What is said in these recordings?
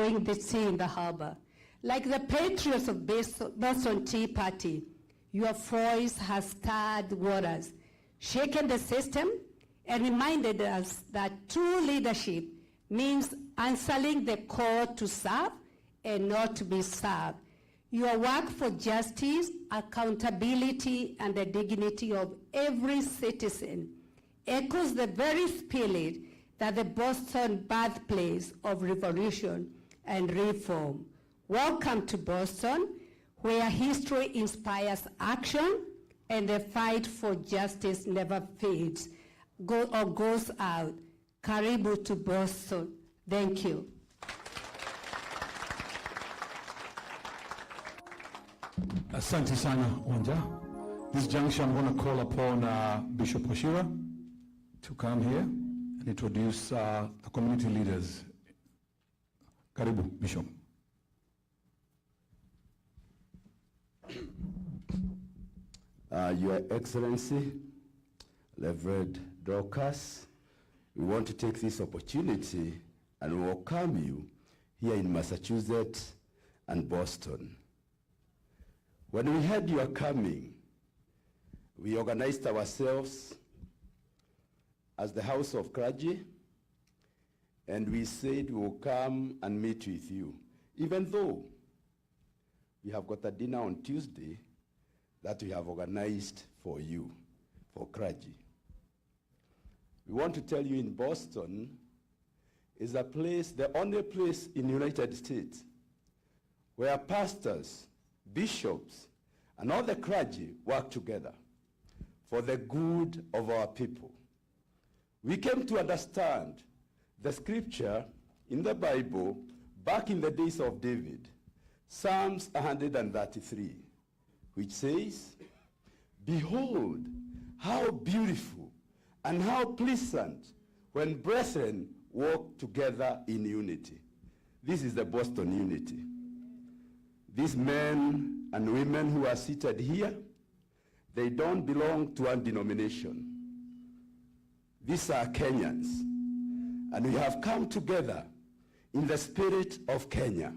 destroying the sea in the harbor. Like the patriots of Boston Tea Party, your voice has stirred waters, shaken the system, and reminded us that true leadership means answering the call to serve and not to be served. Your work for justice, accountability, and the dignity of every citizen echoes the very spirit that the Boston birthplace of revolution and reform. Welcome to Boston, where history inspires action and the fight for justice never fades or goes out. Karibu to Boston. Thank you. Asante sana, Wanja. This juncture, I'm going to call upon Bishop Oshira to come here and introduce the community leaders. Karibu, Bishop. Your Excellency, Reverend Dorcas, we want to take this opportunity and welcome you here in Massachusetts and Boston. When we heard you are coming, we organized ourselves as the House of Clergy, and we said we will come and meet with you, even though we have got a dinner on Tuesday that we have organized for you, for clergy. We want to tell you in Boston is a place, the only place in the United States where pastors, bishops, and all the clergy work together for the good of our people. We came to understand the scripture in the Bible back in the days of David, Psalms 133, which says, "Behold, how beautiful and how pleasant when brethren walk together in unity." This is the Boston unity. These men and women who are seated here, they don't belong to one denomination. These are Kenyans, and we have come together in the spirit of Kenya,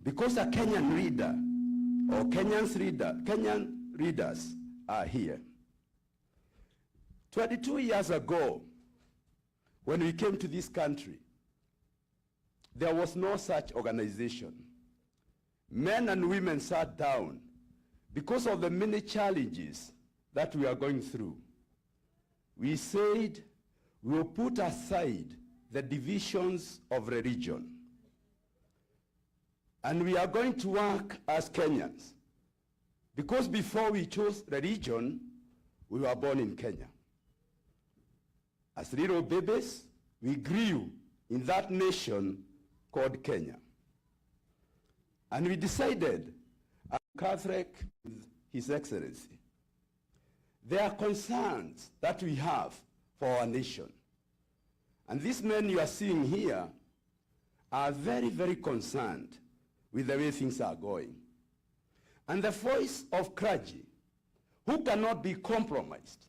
because a Kenyan reader or Kenyan readers are here. 22 years ago, when we came to this country, there was no such organization. Men and women sat down because of the many challenges that we are going through. We said we will put aside the divisions of religion, and we are going to work as Kenyans, because before we chose religion, we were born in Kenya. As little babies, we grew in that nation called Kenya. And we decided, as Catholic, His Excellency, there are concerns that we have for our nation. And these men you are seeing here are very, very concerned with the way things are going. And the voice of clergy, who cannot be compromised,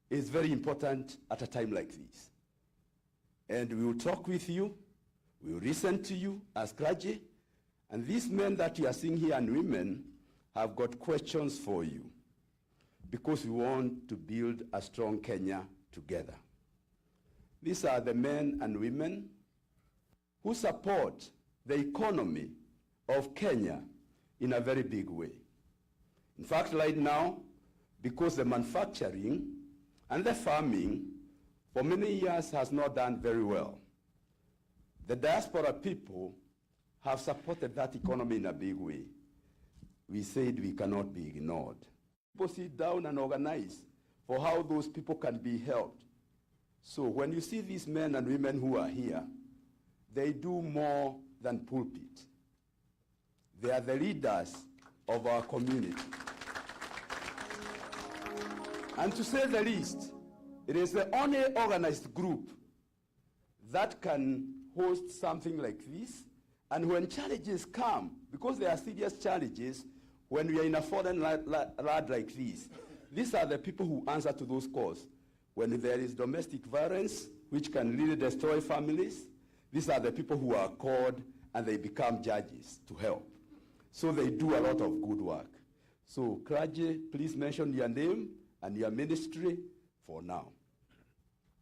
is very important at a time like this. And we will talk with you, we will listen to you as clergy, and these men that you are seeing here and women have got questions for you, because we want to build a strong Kenya together. These are the men and women who support the economy of Kenya in a very big way. In fact, right now, because the manufacturing and the farming for many years has not done very well, the diaspora people have supported that economy in a big way. We said we cannot be ignored. People sit down and organize for how those people can be helped. So when you see these men and women who are here, they do more than pulpit. They are the leaders of our community. And to say the least, it is the only organized group that can host something like this. And when challenges come, because there are serious challenges, when we are in a foreign land like this, these are the people who answer to those calls. When there is domestic violence, which can really destroy families, these are the people who are called and they become judges to help. So they do a lot of good work. So clergy, please mention your name and your ministry for now.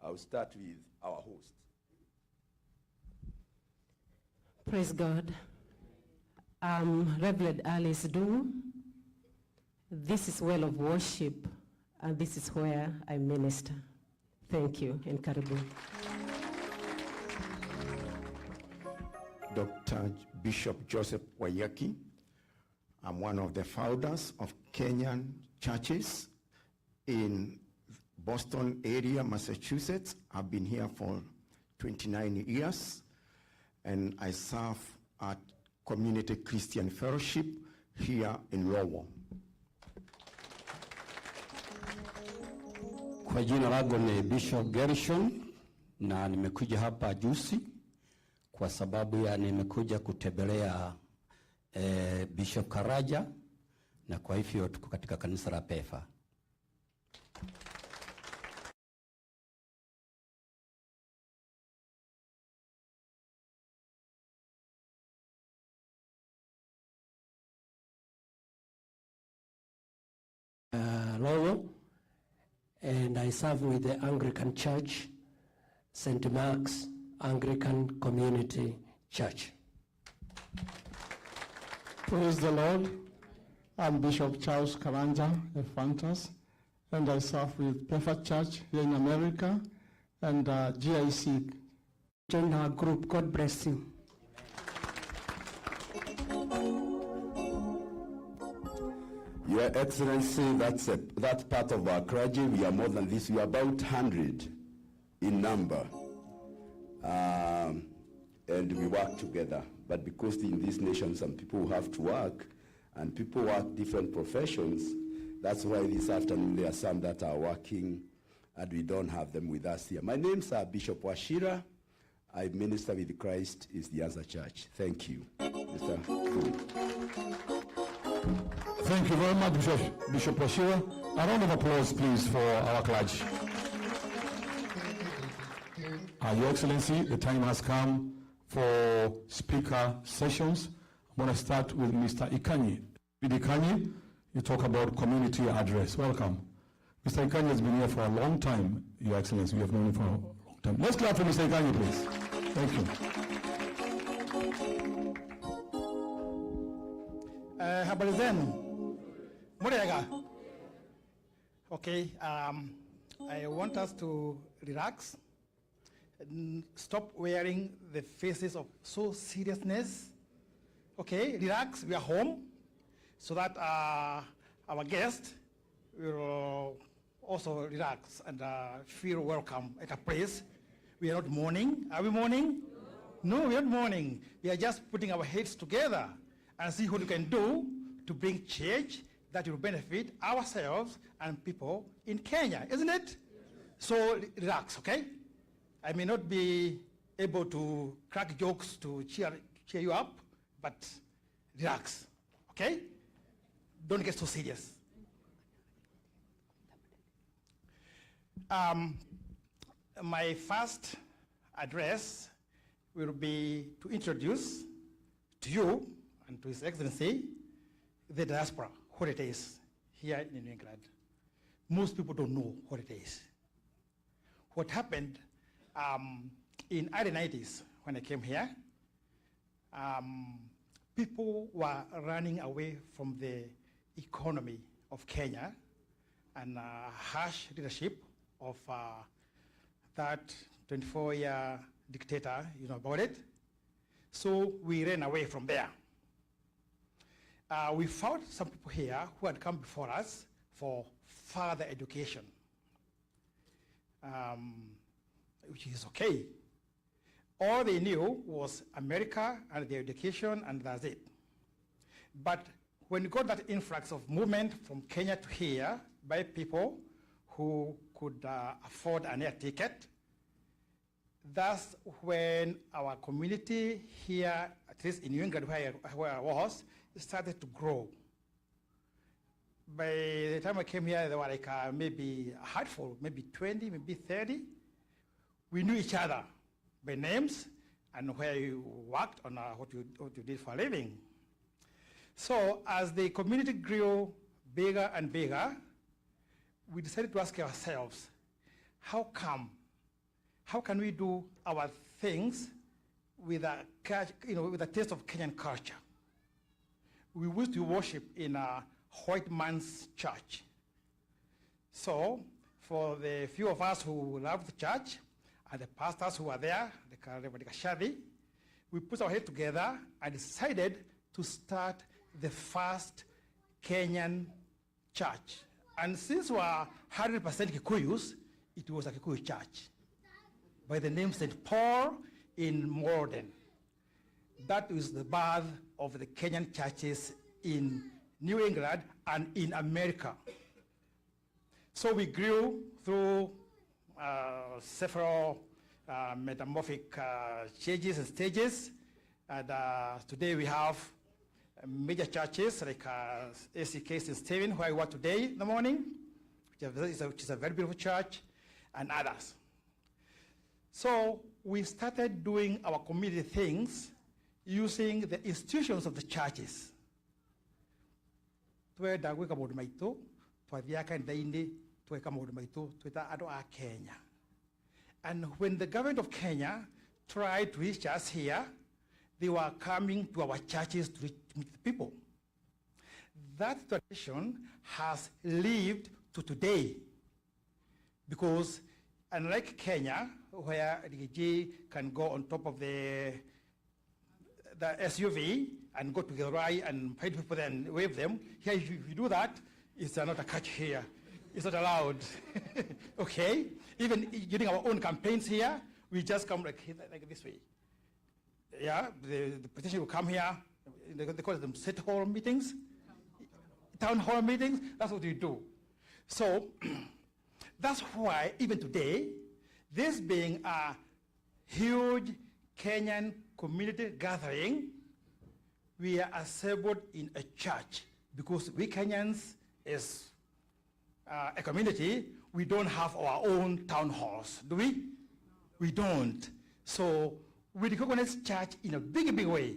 I'll start with our host. Praise God. I'm Reverend Alice Dungu. This is Well of Worship, and this is where I minister. Thank you, and karibu. Dr. Bishop Joseph Wayaki. I'm one of the founders of Kenyan churches in Boston area, Massachusetts. I've been here for 29 years, and I serve at Community Christian Fellowship here in Lowell. Kwa jina langu ni Bishop Gershon, na nimekuja hapa juzi kwa sababu nimekuja kutembelea Bishop Karaja, na kwa hivyo tuko katika kanisa la PEFA. Lowell, and I serve with the Anglican Church, St. Mark's Anglican Community Church. Praise the Lord. I'm Bishop Charles Karanja, a Fantas, and I serve with PEFA Church here in America and GIC. Join our group. God bless you. Your Excellency, that's part of our clergy. We are more than this. We are about 100 in number. And we work together. But because in this nation some people have to work, and people work different professions, that's why this afternoon there are some that are working and we don't have them with us here. My name's Bishop Washira. I minister with Christ is the Answer Church. Thank you. Mr. Fu. Thank you very much, Bishop Washira. A round of applause, please, for our clergy. Your Excellency, the time has come for speaker sessions. I'm going to start with Mr. Ikanyi. With Ikanyi, you talk about community address. Welcome. Mr. Ikanyi has been here for a long time, Your Excellency. We have known him for a long time. Let's clap for Mr. Ikanyi, please. Thank you. Habari zenu. Murega. Okay, I want us to relax and stop wearing the faces of so seriousness. Okay, relax, we are home, so that our guest will also relax and feel welcome at a place. We are not mourning. Are we mourning? No, we are not mourning. We are just putting our heads together and see what we can do to bring change that will benefit ourselves and people in Kenya, isn't it? So relax, okay? I may not be able to crack jokes to cheer you up, but relax, okay? Don't get so serious. My first address will be to introduce to you and to His Excellency the diaspora, what it is here in England. Most people don't know what it is. What happened in early 90s when I came here, people were running away from the economy of Kenya and harsh leadership of that 24-year dictator, you know about it. So we ran away from there. We found some people here who had come before us for further education, which is okay. All they knew was America and their education, and that's it. But when you got that influx of movement from Kenya to here by people who could afford an air ticket, that's when our community here, at least in New England where I was, started to grow. By the time I came here, there were like maybe a handful, maybe 20, maybe 30. We knew each other by names, and where you worked on what you did for a living. So as the community grew bigger and bigger, we decided to ask ourselves, how can we do our things with a taste of Kenyan culture? We used to worship in a white man's church. So for the few of us who loved the church and the pastors who were there, the Gachagua, we put our head together and decided to start the first Kenyan church. And since we are 100% Kikuyus, it was a Kikuyu church by the name St. Paul in Morden. That is the birth of the Kenyan churches in New England and in America. So we grew through several metamorphic changes and stages. And today we have major churches like ACK St. Stephen, where I work today in the morning, which is a very beautiful church, and others. So we started doing our community things using the institutions of the churches. Twenda gwika maundu maitu, twathiaga kanitha-ini, tweka maundu maitu, twita andu a Kenya. And when the government of Kenya tried to reach us here, they were coming to our churches to reach the people. That tradition has lived to today, because unlike Kenya, where DG can go on top of the SUV and go to the right and find people there and wave them, here if you do that, it's not a catch here. It's not allowed. Okay? Even during our own campaigns here, we just come like this way. Yeah, the politician will come here, they call them city hall meetings, town hall meetings, that's what we do. So that's why even today, this being a huge Kenyan community gathering, we are assembled in a church, because we Kenyans, as a community, we don't have our own town halls, do we? We don't. So we recognize church in a big, big way.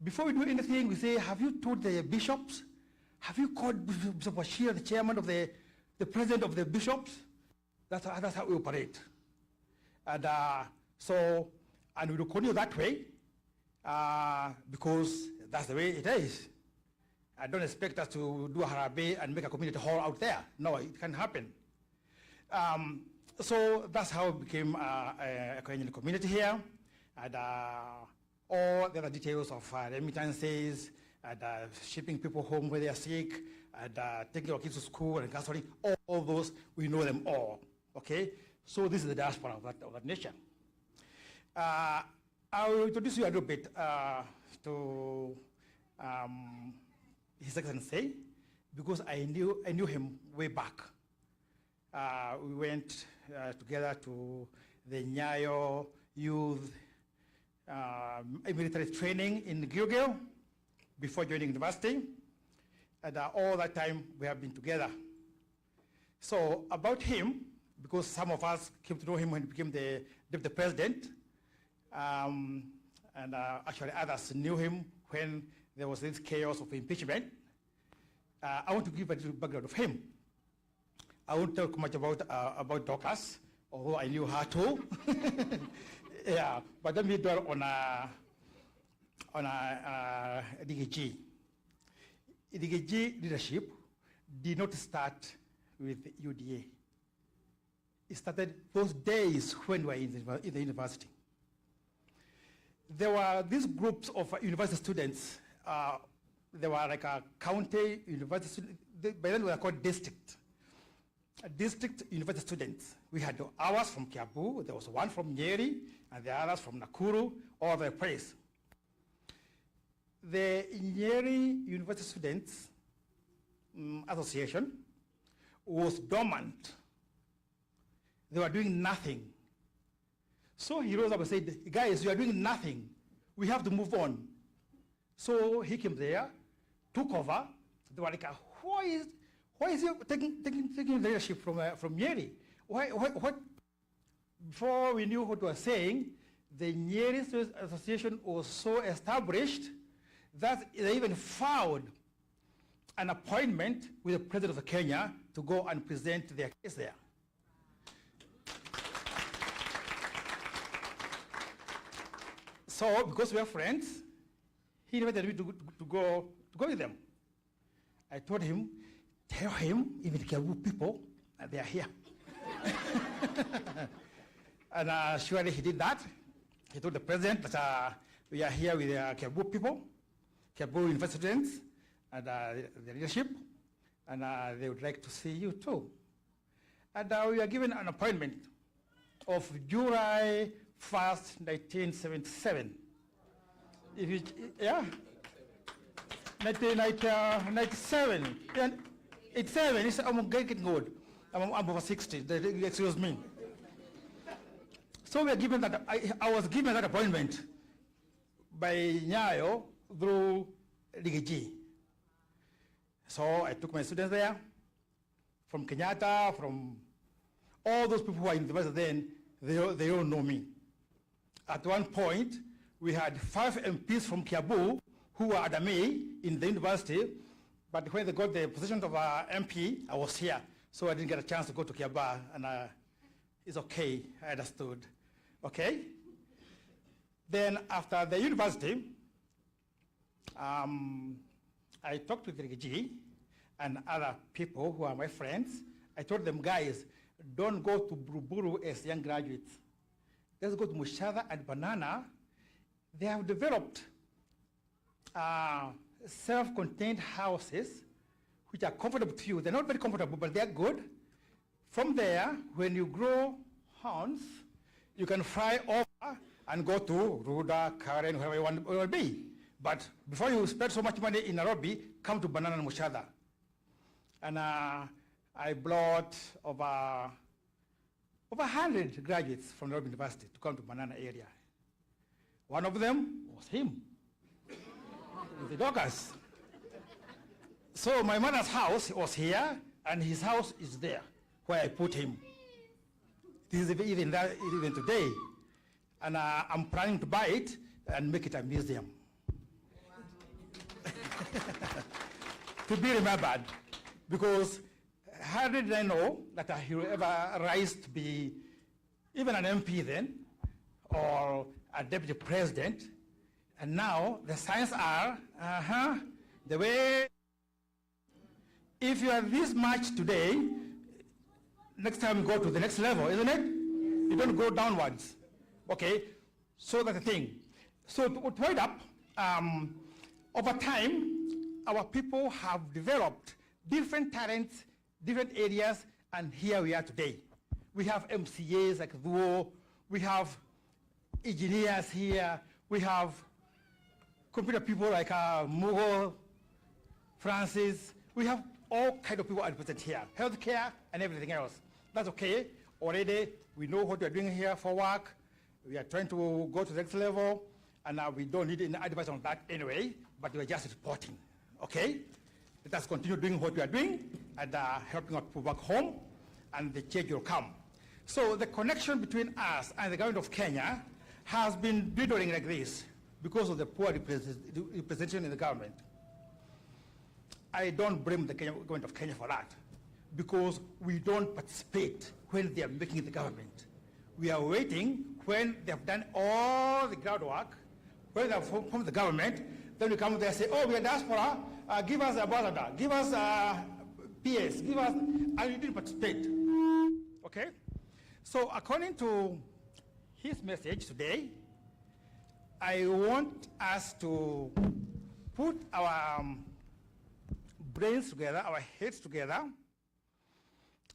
Before we do anything, we say, have you told the bishops? Have you called Bishop Bashir, the chairman of the president of the bishops? That's how we operate. And and we will continue that way, because that's the way it is. I don't expect us to do a harabe and make a community hall out there. No, it can't happen. So that's how it became a Kenyan community here. And all the other details of remittances, and shipping people home when they are sick, and taking our kids to school and counseling, all those, we know them all, okay? So this is the diaspora of that nation. I will introduce you a little bit to His Excellency, because I knew him way back. We went together to the Nyayo Youth military training in Gilgil before joining university, and all that time we have been together. So about him, because some of us came to know him when he became the deputy president, and actually others knew him when there was this chaos of impeachment. I want to give a little background of him. I won't talk much about Dorcas, although I knew her too. Yeah, but let me dwell on DKG. DKG leadership did not start with UDA. It started those days when we were in the university. There were these groups of university students. There were like a county university students. By then we were called district university students. We had ours from Kiambu, there was one from Nyeri, and the others from Nakuru, all over the place. The Nyeri University Students Association was dormant. They were doing nothing. So he rose up and said, guys, you are doing nothing. We have to move on. So he came there, took over. They were like, why is he taking leadership from Nyeri? What? Before we knew what we were saying, the nearest association was so established that they even found an appointment with the president of Kenya to go and present their case there. So, because we are friends, he invited me to go with them. I told him, tell him, even the Kiambu people, they are here. And surely he did that. He told the president that we are here with the Kiambu people, Kiambu university students, and the leadership, and they would like to see you too. And we are given an appointment of July 1st, 1977. If you, yeah, 1997. 87, I'm getting old. I'm over 60, excuse me. So we are given that, I was given that appointment by Nyayo through Ligiji. So I took my students there, from Kenyatta, from all those people who are in the university then, they all know me. At one point, we had 5 MPs from Kiambu who were at me in the university, but when they got the position of MP, I was here. So I didn't get a chance to go to Kiambu, and it's okay, I understood. Okay? Then after the university, I talked with Rigiji and other people who are my friends. I told them, guys, don't go to Buruburu as young graduates. Let's go to Mushada and Banana. They have developed self-contained houses which are comfortable to you. They're not very comfortable, but they're good. From there, when you grow horns, you can fly over and go to Ruda, Karen, wherever you want to be. But before you spend so much money in Nairobi, come to Banana and Mushada. And I brought over 100 graduates from Nairobi University to come to Banana area. One of them was him, the Dorcas. So my mother's house was here, and his house is there, where I put him. This is even today. And I'm planning to buy it and make it a museum. To be remembered, because how did I know that he will ever rise to be even an MP then, or a deputy president? And now the signs are, the way, if you are this much today, next time you go to the next level, isn't it? You don't go downwards. Okay, so that's the thing. So to wind up, over time, our people have developed different talents, different areas, and here we are today. We have MCAs like Duo, we have engineers here, we have computer people like Mugo, Francis, we have all kinds of people represented here, healthcare and everything else. That's okay. Already, we know what we are doing here for work. We are trying to go to the next level, and we don't need any advice on that anyway, but we are just reporting, okay? Let us continue doing what we are doing and helping our people back home, and the change will come. So the connection between us and the government of Kenya has been dwindling like this because of the poor representation in the government. I don't blame the government of Kenya for that, because we don't participate when they are making the government. We are waiting when they have done all the groundwork, when they have formed the government, then we come there and say, oh, we are diaspora, give us a ambassador, give us a PS, give us, and you didn't participate. Okay? So according to his message today, I want us to put our brains together, our heads together,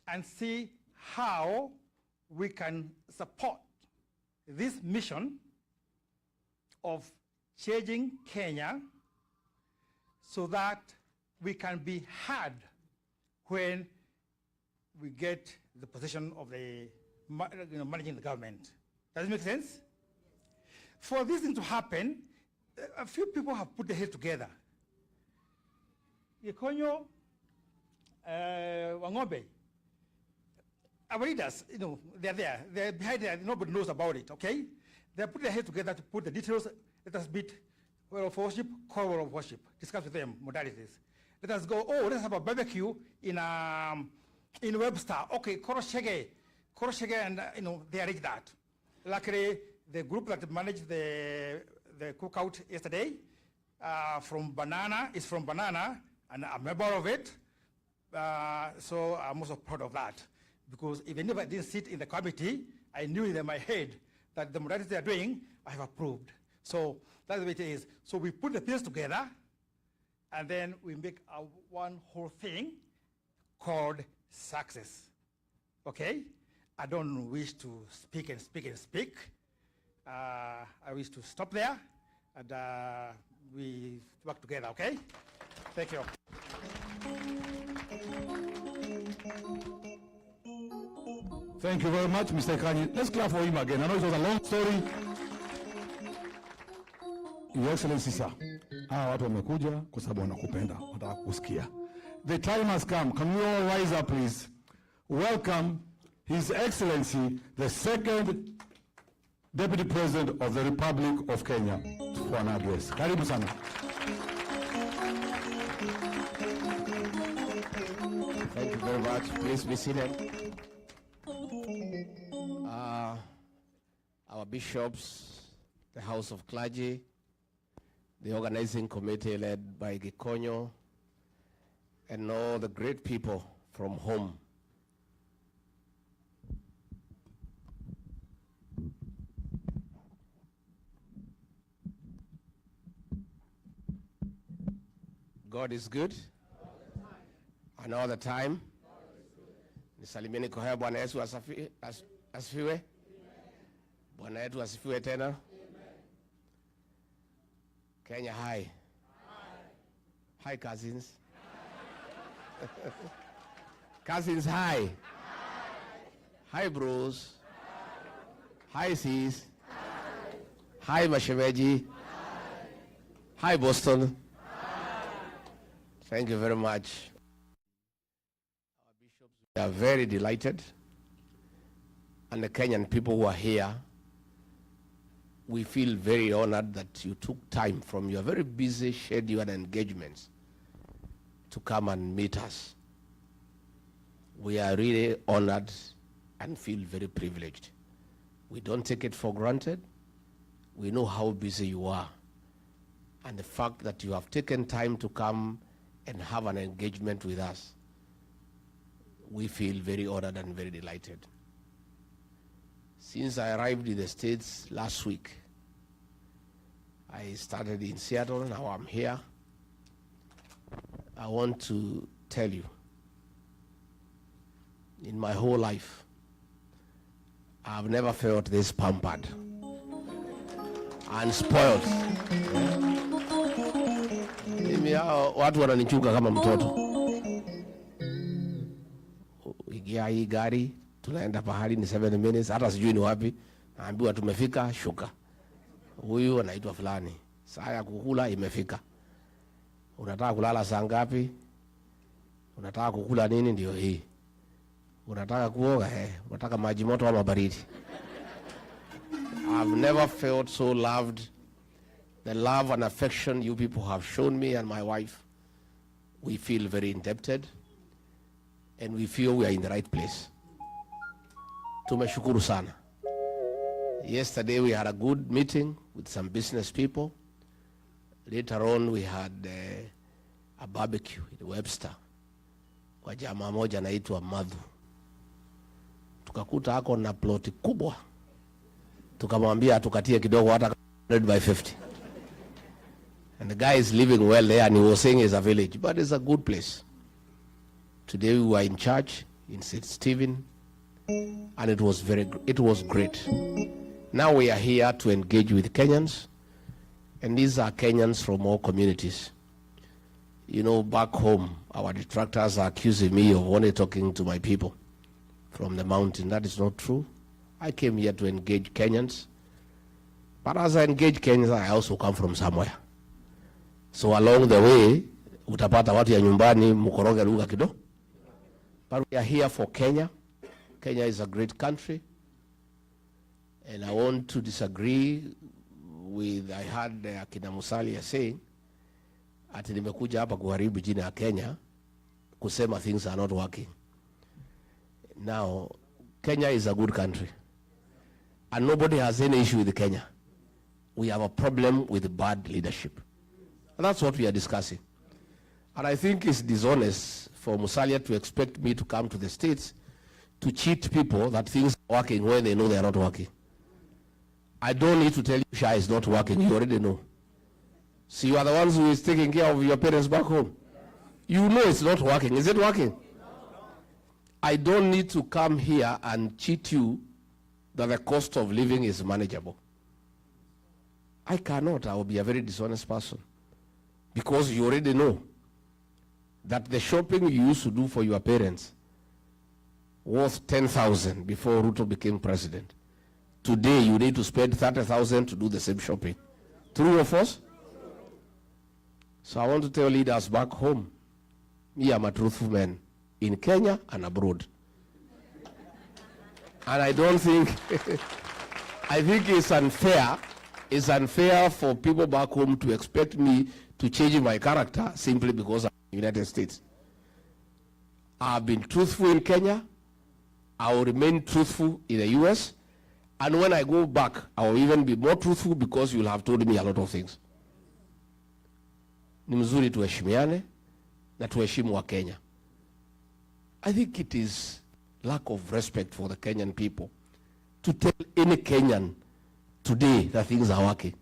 and see how we can support this mission of changing Kenya so that we can be heard when we get the position of the managing the government. Does it make sense? For this thing to happen, a few people have put their heads together. Yekonyo, Wangobe, our leaders, they're there. They're behind there. Nobody knows about it, okay? They put their heads together to put the details. Let us meet World of Worship, core World of Worship. Discuss with them modalities. Let us go, oh, let's have a barbecue in Webster. Okay, Koroshege, and they arranged that. Luckily, the group that managed the cookout yesterday from Banana, and I'm a member of it. So I'm also proud of that. Because even if I didn't sit in the committee, I knew in my head that the modalities they are doing, I have approved. So that's the way it is. So we put the pieces together, and then we make one whole thing called success. Okay? I don't wish to speak and speak and speak. I wish to stop there, and we work together, okay? Thank you. Thank you very much, Mr. Kanyi. Let's clap for him again. I know it was a long story. Your Excellency, sir. Watu wamekuja kwa sababu wanakupenda, wanataka kusikia. The time has come. Can we all rise up, please? Welcome His Excellency, the second Deputy President of the Republic of Kenya, for an address. Karibu sana. Thank you very much. Please be seated. Our bishops, the House of Clergy, the organizing committee led by Gikonyo, and all the great people from home. God is good. And all the time. Nisalimieni kwa Bwana Yesu asifiwe. Bwana yetu asifiwe tena. Kenya, hi. Hi, cousins. Cousins, hi. Hi, bros. Hi, sis. Hi, Mashemeji. Hi, Boston. Thank you very much. Our bishops, we are very delighted. And the Kenyan people who are here, we feel very honored that you took time from your very busy schedule and engagements to come and meet us. We are really honored and feel very privileged. We don't take it for granted. We know how busy you are. And the fact that you have taken time to come and have an engagement with us, we feel very honored and very delighted. Since I arrived in the States last week, I started in Seattle, now I'm here. I want to tell you, in my whole life, I've never felt this pampered and spoiled. Watu wananichunga kama mtoto. Ingia hii gari, tunaenda pahali ni 7 minutes, hata sijui ni wapi. Naambiwa tumefika, shuka. Huyu anaitwa fulani. Saa ya kukula imefika. Unataka kulala saa ngapi? Unataka kukula nini? Ndio hii. Unataka kuoga? Unataka maji moto ama baridi? I've never felt so loved. The love and affection you people have shown me and my wife, we feel very indebted, and we feel we are in the right place. Tumeshukuru sana. Yesterday we had a good meeting with some business people. Later on we had a barbecue in Webster kwa jamaa moja anaitwa Madhu. Tukakuta hako na ploti kubwa. Tukamwambia atukatie kidogo hata 100 by 50. And the guy is living well there, and he was saying it's a village, but it's a good place. Today we were in church in St. Stephen, and it was great. Now we are here to engage with Kenyans, and these are Kenyans from all communities. You know, back home, our detractors are accusing me of only talking to my people from the mountain. That is not true. I came here to engage Kenyans, but as I engage Kenyans, I also come from somewhere. So along the way, utapata watu ya nyumbani mkoroge lugha kidogo. But we are here for Kenya. Kenya is a great country. And I want to disagree with, I heard Akina Musalia saying, ati nimekuja hapa kuharibu jina ya Kenya, kusema things are not working. Now, Kenya is a good country. And nobody has any issue with Kenya. We have a problem with bad leadership. And that's what we are discussing. And I think it's dishonest for Musalia to expect me to come to the States to cheat people that things are working when they know they are not working. I don't need to tell you Shah is not working. You already know. So you are the ones who is taking care of your parents back home. You know it's not working. Is it working? I don't need to come here and cheat you that the cost of living is manageable. I cannot. I will be a very dishonest person. Because you already know that the shopping you used to do for your parents was 10,000 before Ruto became president. Today you need to spend 30,000 to do the same shopping. True or false? So I want to tell leaders back home, me, I'm a truthful man in Kenya and abroad. And I don't think, I think it's unfair for people back home to expect me to change my character simply because I'm in the United States. I've been truthful in Kenya. I will remain truthful in the US. And when I go back, I will even be more truthful because you'll have told me a lot of things. Ni mzuri tuheshimiane na tuheshimu wa Kenya. I think it is lack of respect for the Kenyan people to tell any Kenyan today that things are working.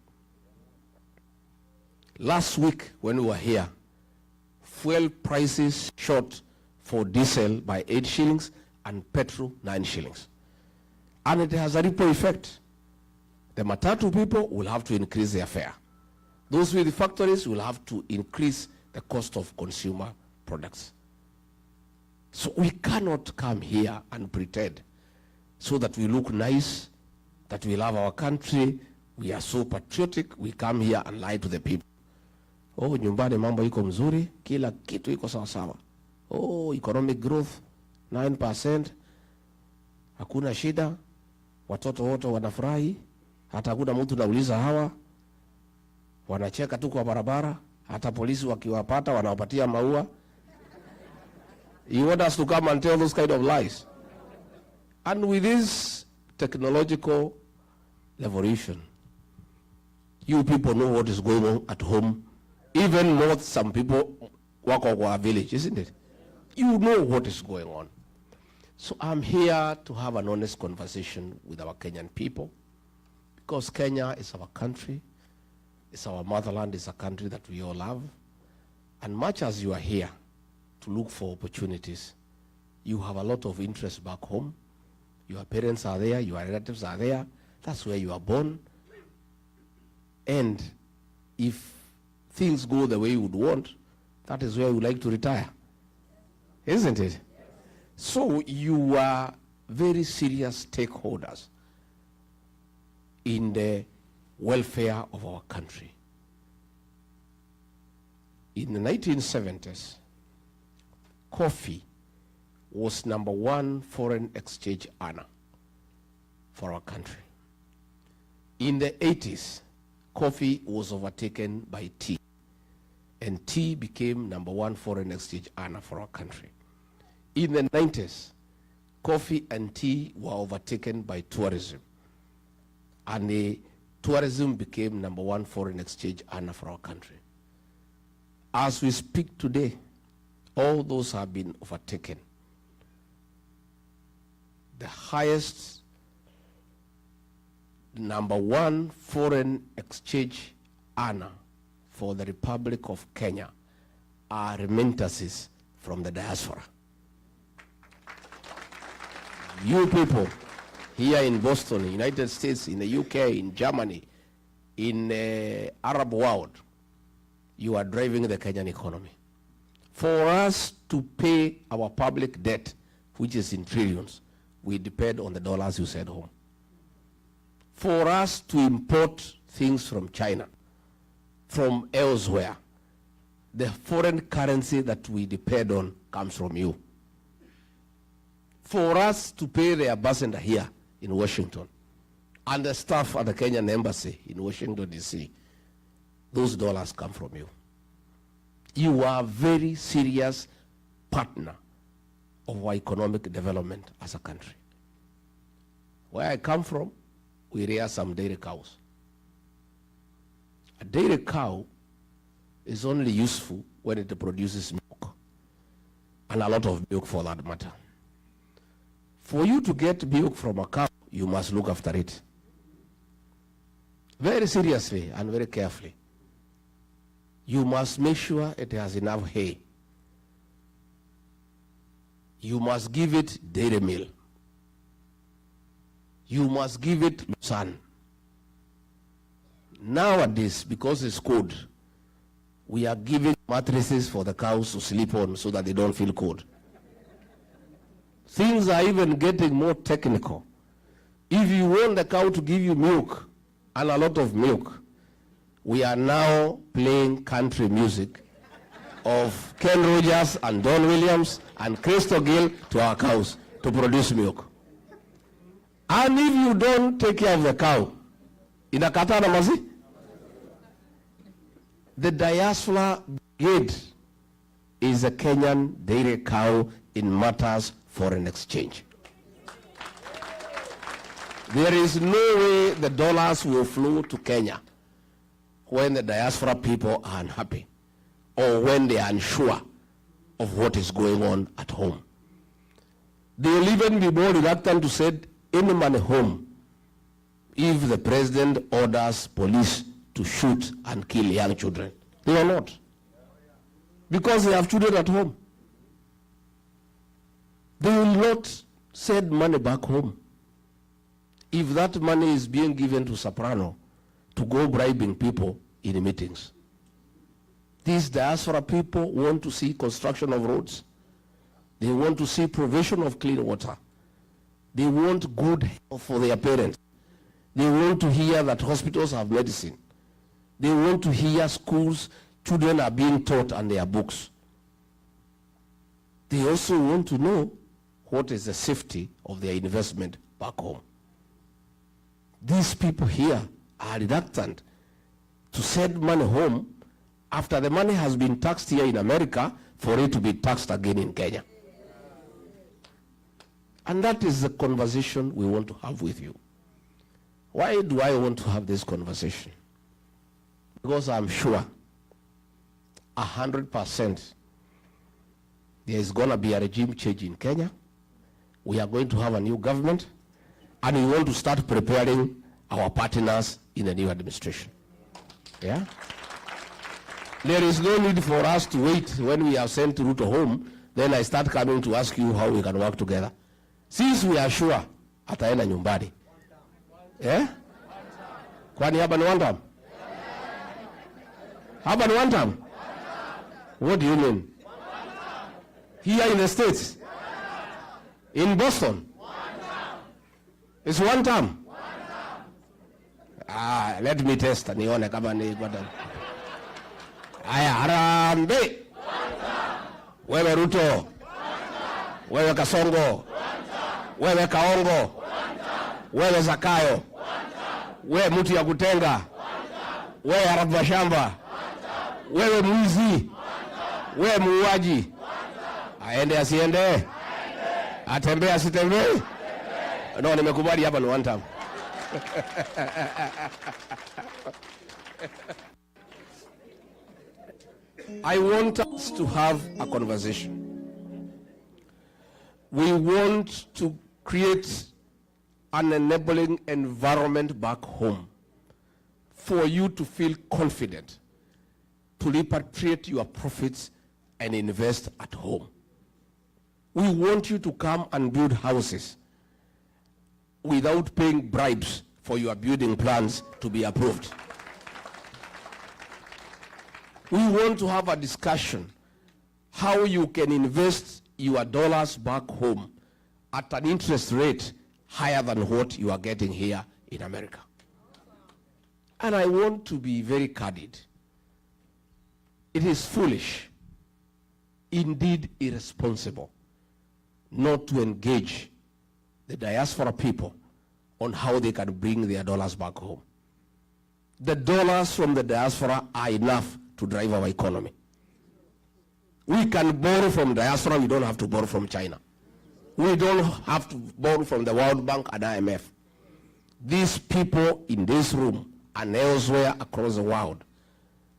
Last week when we were here, fuel prices shot for diesel by 8 shillings and petrol 9 shillings. And it has a ripple effect. The matatu people will have to increase their fare. Those with the factories will have to increase the cost of consumer products. So we cannot come here and pretend so that we look nice, that we love our country, we are so patriotic, we come here and lie to the people. Oh, nyumbani mambo iko mzuri, kila kitu iko sawa sawa. Oh, economic growth 9%, hakuna shida, watoto wote wanafurahi, hata hakuna mtu nauliza hawa, wanacheka tu kwa barabara, hata polisi wakiwapata wanawapatia maua. You want us to come and tell those kind of lies? And with this technological revolution, you people know what is going on at home, even more some people work on our village, isn't it? You know what is going on. So I'm here to have an honest conversation with our Kenyan people, because Kenya is our country, it's our motherland, it's a country that we all love. And much as you are here to look for opportunities, you have a lot of interest back home. Your parents are there, your relatives are there. That's where you are born. And if things go the way you would want, that is where you would like to retire. Isn't it? So you are very serious stakeholders in the welfare of our country. In the 1970s, coffee was #1 foreign exchange earner for our country. In the 80s, coffee was overtaken by tea, and tea became #1 foreign exchange earner for our country. In the 90s, coffee and tea were overtaken by tourism, and the tourism became #1 foreign exchange earner for our country. As we speak today, all those have been overtaken. The highest #1 foreign exchange earner for the Republic of Kenya are remittances from the diaspora. You people here in Boston, United States, in the UK, in Germany, in the Arab world, you are driving the Kenyan economy. For us to pay our public debt, which is in trillions, we depend on the dollars you send home. For us to import things from China, from elsewhere, the foreign currency that we depend on comes from you. For us to pay the ambassador here in Washington, and the staff at the Kenyan embassy in Washington, D.C., those dollars come from you. You are a very serious partner of our economic development as a country. Where I come from, we rear some dairy cows. A dairy cow is only useful when it produces milk, and a lot of milk for that matter. For you to get milk from a cow, you must look after it very seriously and very carefully. You must make sure it has enough hay. You must give it dairy meal. You must give it sun. Nowadays, because it's cold, we are giving mattresses for the cows to sleep on so that they don't feel cold. Things are even getting more technical. If you want the cow to give you milk, and a lot of milk, we are now playing country music of Ken Rogers and Don Williams and Crystal Gill to our cows to produce milk. And if you don't take care of the cow, inakata na mazi? The diaspora brigade is a Kenyan dairy cow in matters foreign exchange. There is no way the dollars will flow to Kenya when the diaspora people are unhappy or when they are unsure of what is going on at home. They will even be more reluctant to send any money home if the president orders police to shoot and kill young children. They are not. Because they have children at home. They will not send money back home if that money is being given to Soprano to go bribing people in meetings. These diaspora people want to see construction of roads. They want to see provision of clean water. They want good health for their parents. They want to hear that hospitals have medicine. They want to hear schools, children are being taught and their books. They also want to know what is the safety of their investment back home. These people here are reluctant to send money home after the money has been taxed here in America for it to be taxed again in Kenya. And that is the conversation we want to have with you. Why do I want to have this conversation? Because I'm sure 100% there is going to be a regime change in Kenya. We are going to have a new government, and we want to start preparing our partners in the new administration. Yeah? There is no need for us to wait when we have sent Ruto home, then I start coming to ask you how we can work together. Since we are sure ataenda nyumbani. Yeah? Kwani hapa ni one term? Hapa ni one term? What do you mean? Here in the States? In Boston? It's one term? Let me test nione kama ni gwada. Aya, Harambee. Wewe Ruto. Wewe Kasongo. Wewe Kaongo. Wewe Zakayo. Wewe mtu ya kutenga. Wewe harabu shamba. Wewe mwizi. Wewe muuaji. Aende asiende? Atembee asitembee? No, nimekubali hapa ni one time. I want us to have a conversation. We want to create an enabling environment back home for you to feel confident to repatriate your profits and invest at home. We want you to come and build houses without paying bribes for your building plans to be approved. We want to have a discussion how you can invest your dollars back home at an interest rate higher than what you are getting here in America. And I want to be very candid. It is foolish, indeed irresponsible, not to engage the diaspora people on how they can bring their dollars back home. The dollars from the diaspora are enough to drive our economy. We can borrow from diaspora, we don't have to borrow from China. We don't have to borrow from the World Bank and IMF. These people in this room and elsewhere across the world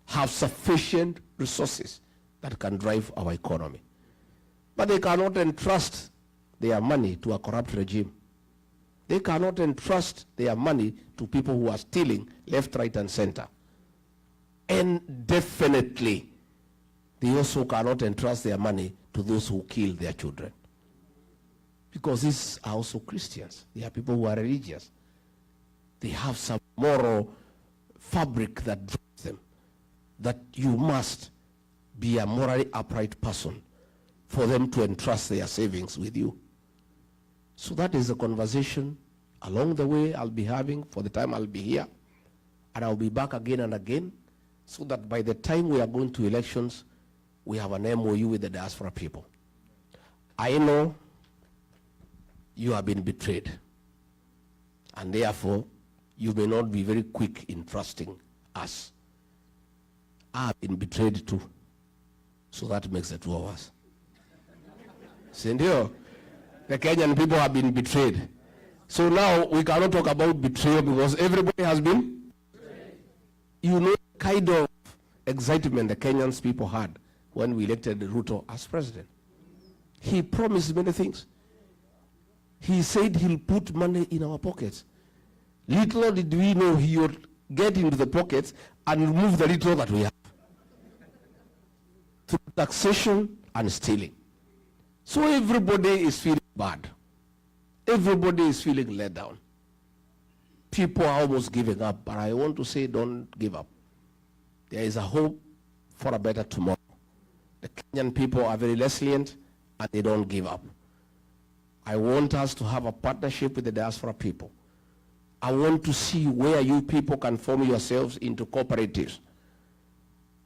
have sufficient resources that can drive our economy. But they cannot entrust their money to a corrupt regime. They cannot entrust their money to people who are stealing left, right, and center. And definitely, they also cannot entrust their money to those who kill their children. Because these are also Christians. They are people who are religious. They have some moral fabric that drives them, that you must be a morally upright person for them to entrust their savings with you. So that is the conversation along the way I'll be having for the time I'll be here. And I'll be back again and again, so that by the time we are going to elections, we have an MOU with the diaspora people. I know you have been betrayed, and therefore you may not be very quick in trusting us. I have been betrayed too, so that makes the two of us. Sindio, the Kenyan people have been betrayed. So now we cannot talk about betrayal because everybody has been betrayed. You know the kind of excitement the Kenyans people had when we elected Ruto as president. He promised many things. He said he'll put money in our pockets. Little did we know he would get into the pockets and remove the little that we have through taxation and stealing. So everybody is feeling bad. Everybody is feeling let down. People are almost giving up, but I want to say don't give up. There is a hope for a better tomorrow. The Kenyan people are very resilient and they don't give up. I want us to have a partnership with the diaspora people. I want to see where you people can form yourselves into cooperatives,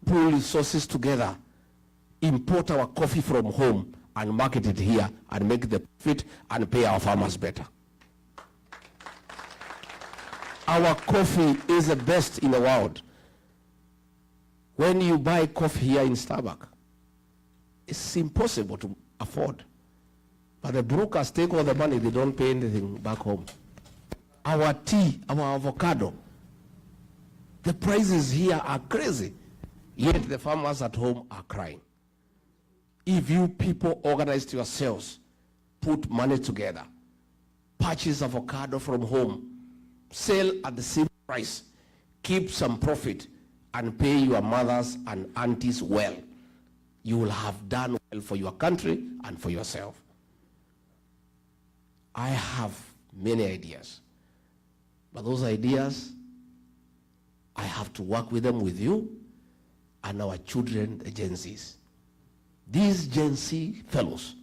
pull resources together, import our coffee from home and market it here and make the profit and pay our farmers better. Our coffee is the best in the world. When you buy coffee here in Starbucks, it's impossible to afford. But the brokers take all the money, they don't pay anything back home. Our tea, our avocado, the prices here are crazy, yet the farmers at home are crying. If you people organized yourselves, put money together, purchase avocado from home, sell at the same price, keep some profit, and pay your mothers and aunties well, you will have done well for your country and for yourself. I have many ideas, but those ideas, I have to work with them with you and our children, the Gen Zs. These Gen Z fellows,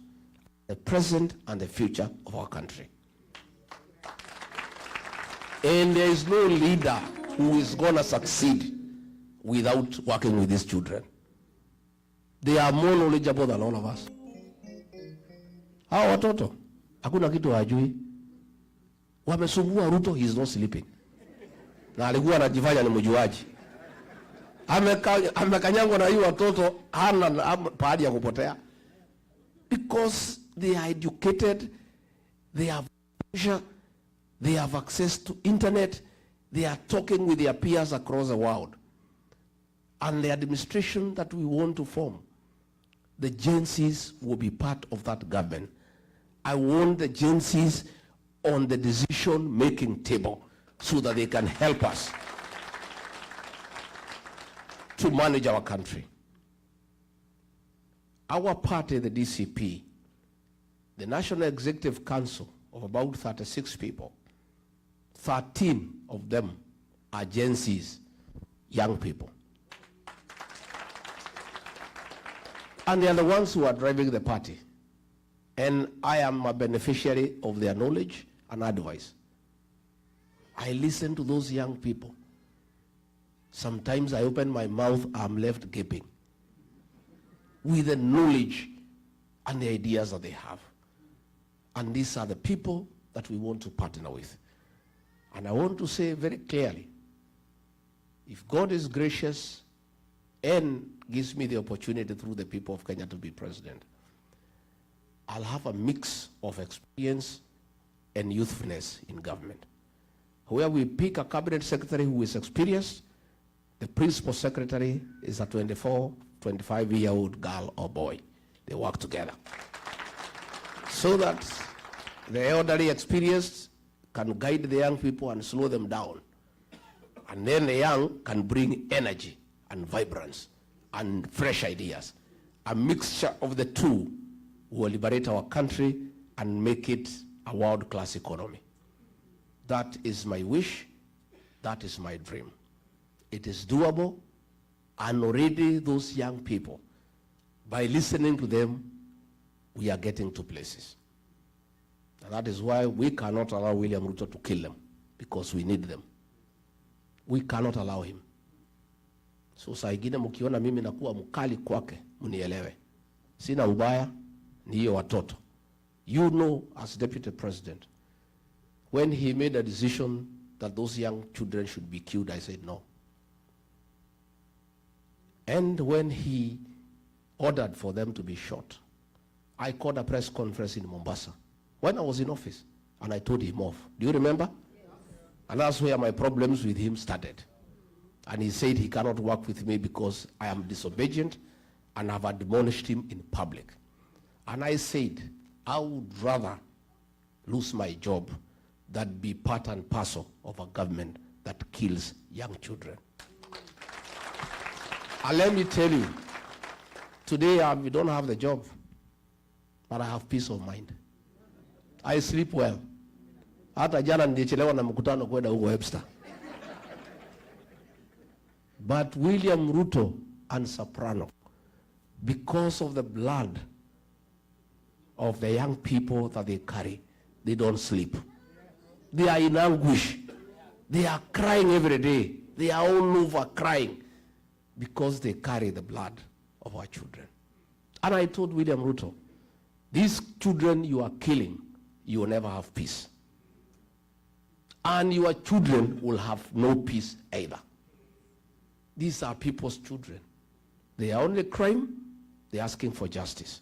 the present and the future of our country. And there is no leader who is going to succeed without working with these children. They are more knowledgeable than all of us. Hao watoto, hakuna kitu hajui. Wamesumbua Ruto, he is not sleeping. Na alikuwa anajifanya ni mjuaji. Amekanyangwa na hii watoto, hana pahali ya kupotea. Because they are educated, they have pressure, they have access to internet, they are talking with their peers across the world. And the administration that we want to form, the Gen Zs will be part of that government. I want the Gen Zs on the decision-making table so that they can help us to manage our country. Our party, the DCP, the National Executive Council of about 36 people, 13 of them are Gen Zs, young people. And they are the ones who are driving the party. And I am a beneficiary of their knowledge and advice. I listen to those young people. Sometimes I open my mouth, I'm left gaping with the knowledge and the ideas that they have. And these are the people that we want to partner with. And I want to say very clearly, if God is gracious and gives me the opportunity through the people of Kenya to be president, I'll have a mix of experience and youthfulness in government. Where we pick a cabinet secretary who is experienced, the principal secretary is a 24, 25-year-old girl or boy. They work together. So that the elderly experienced can guide the young people and slow them down. And then the young can bring energy and vibrance and fresh ideas. A mixture of the two will liberate our country and make it a world-class economy. That is my wish. That is my dream. It is doable, and already those young people, by listening to them, we are getting to places. And that is why we cannot allow William Ruto to kill them, because we need them. We cannot allow him. So saa ingine mkiona mimi nakuwa mkali kwake, mnielewe. Sina ubaya, ni hiyo watoto. You know, as deputy president, when he made a decision that those young children should be killed, I said no. And when he ordered for them to be shot, I called a press conference in Mombasa when I was in office, and I told him off. Do you remember? Yes. And that's where my problems with him started. And he said he cannot work with me because I am disobedient and have admonished him in public. And I said, I would rather lose my job than be part and parcel of a government that kills young children. And let me tell you, today we don't have the job, but I have peace of mind. I sleep well. Hata jana nilichelewa na mkutano kwenda huko Webster. But William Ruto and Soprano, because of the blood of the young people that they carry, they don't sleep. They are in anguish. They are crying every day. They are all over crying because they carry the blood of our children. And I told William Ruto, these children you are killing, you will never have peace. And your children will have no peace either. These are people's children. They are only crying, they're asking for justice.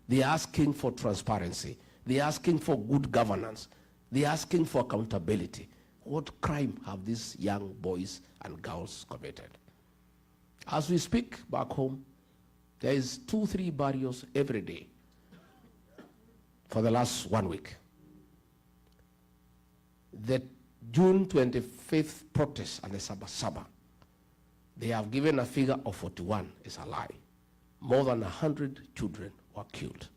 They're asking for transparency. They're asking for good governance. They're asking for accountability. What crime have these young boys and girls committed? As we speak back home, there is 2-3 barriers every day for the last 1 week. The June 25th protest at the Sabasaba, they have given a figure of 41. It's a lie. More than 100 children were killed.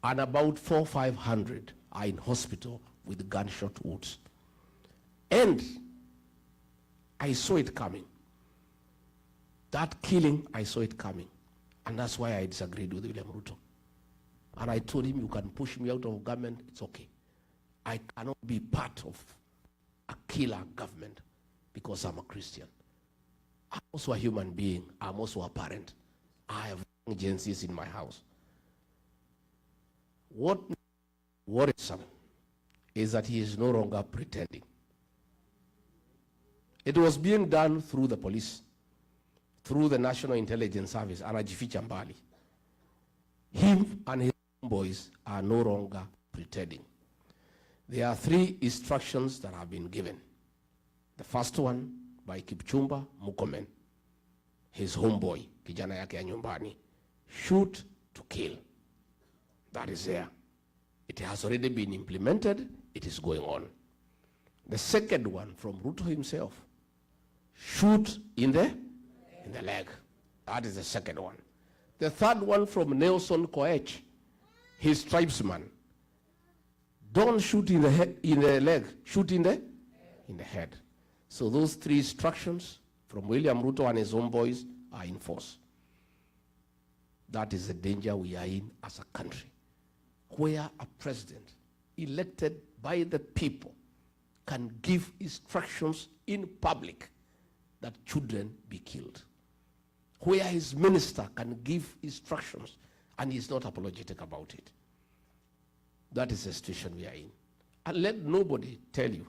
And about 400-500 are in hospital with gunshot wounds. And I saw it coming. That killing, I saw it coming. And that's why I disagreed with William Ruto. And I told him, you can push me out of government, it's okay. I cannot be part of a killer government because I'm a Christian. I'm also a human being. I'm also a parent. I have agencies in my house. What worrisome is that he is no longer pretending. It was being done through the police, through the National Intelligence Service, anajificha mbali. Him and his boys are no longer pretending. There are 3 instructions that have been given. The first one by Kipchumba Murkomen, his homeboy, kijana yake ya nyumbani. Shoot to kill. That is there. It has already been implemented. It is going on. The second one from Ruto himself, shoot in the leg. That is the second one. The third one from Nelson Koech, his tribesman. Don't shoot in the leg, shoot in the head. So those 3 instructions from William Ruto and his own boys are in force. That is the danger we are in as a country, where a president elected by the people can give instructions in public that children be killed, where his minister can give instructions and he's not apologetic about it. That is the situation we are in. And let nobody tell you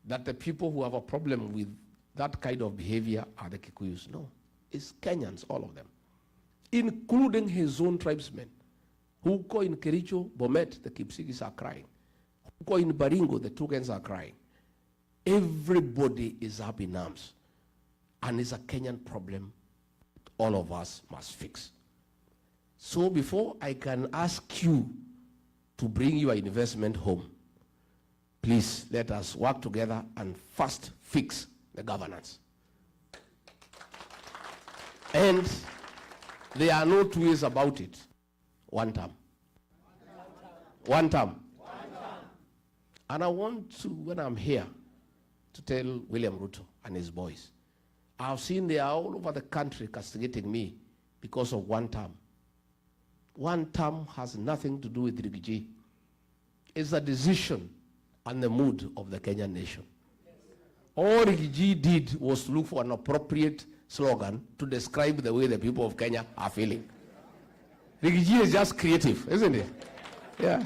that the people who have a problem with that kind of behavior are the Kikuyus. No, it's Kenyans, all of them, including his own tribesmen. Huko in Kericho, Bomet, the Kipsigis are crying. Huko in Baringo, the Tugans are crying. Everybody is up in arms. And it's a Kenyan problem all of us must fix. So before I can ask you to bring your investment home, please let us work together and first fix the governance. And there are no two ways about it. One term. One term. And I want to, when I'm here, to tell William Ruto and his boys, I've seen they are all over the country castigating me because of one term. One term has nothing to do with Rigiji. It's a decision and the mood of the Kenyan nation. All Rigiji did was to look for an appropriate slogan to describe the way the people of Kenya are feeling. Rigiji is just creative, isn't it? Yeah.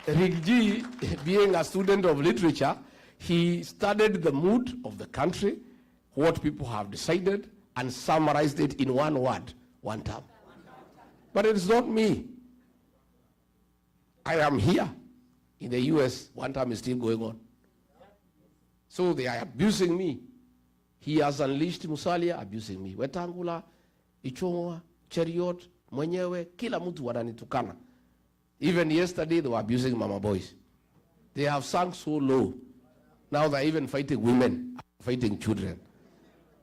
Rigiji, being a student of literature, he studied the mood of the country, what people have decided, and summarized it in one word, one term. But it's not me. I am here. In the US, one term is still going on. So they are abusing me. He has unleashed Musalia abusing me. Wetangula, Ichung'wa, Cheriot, mwenyewe, kila mtu wananitukana. Even yesterday, they were abusing Mama Boys. They have sunk so low. Now they're even fighting women, fighting children.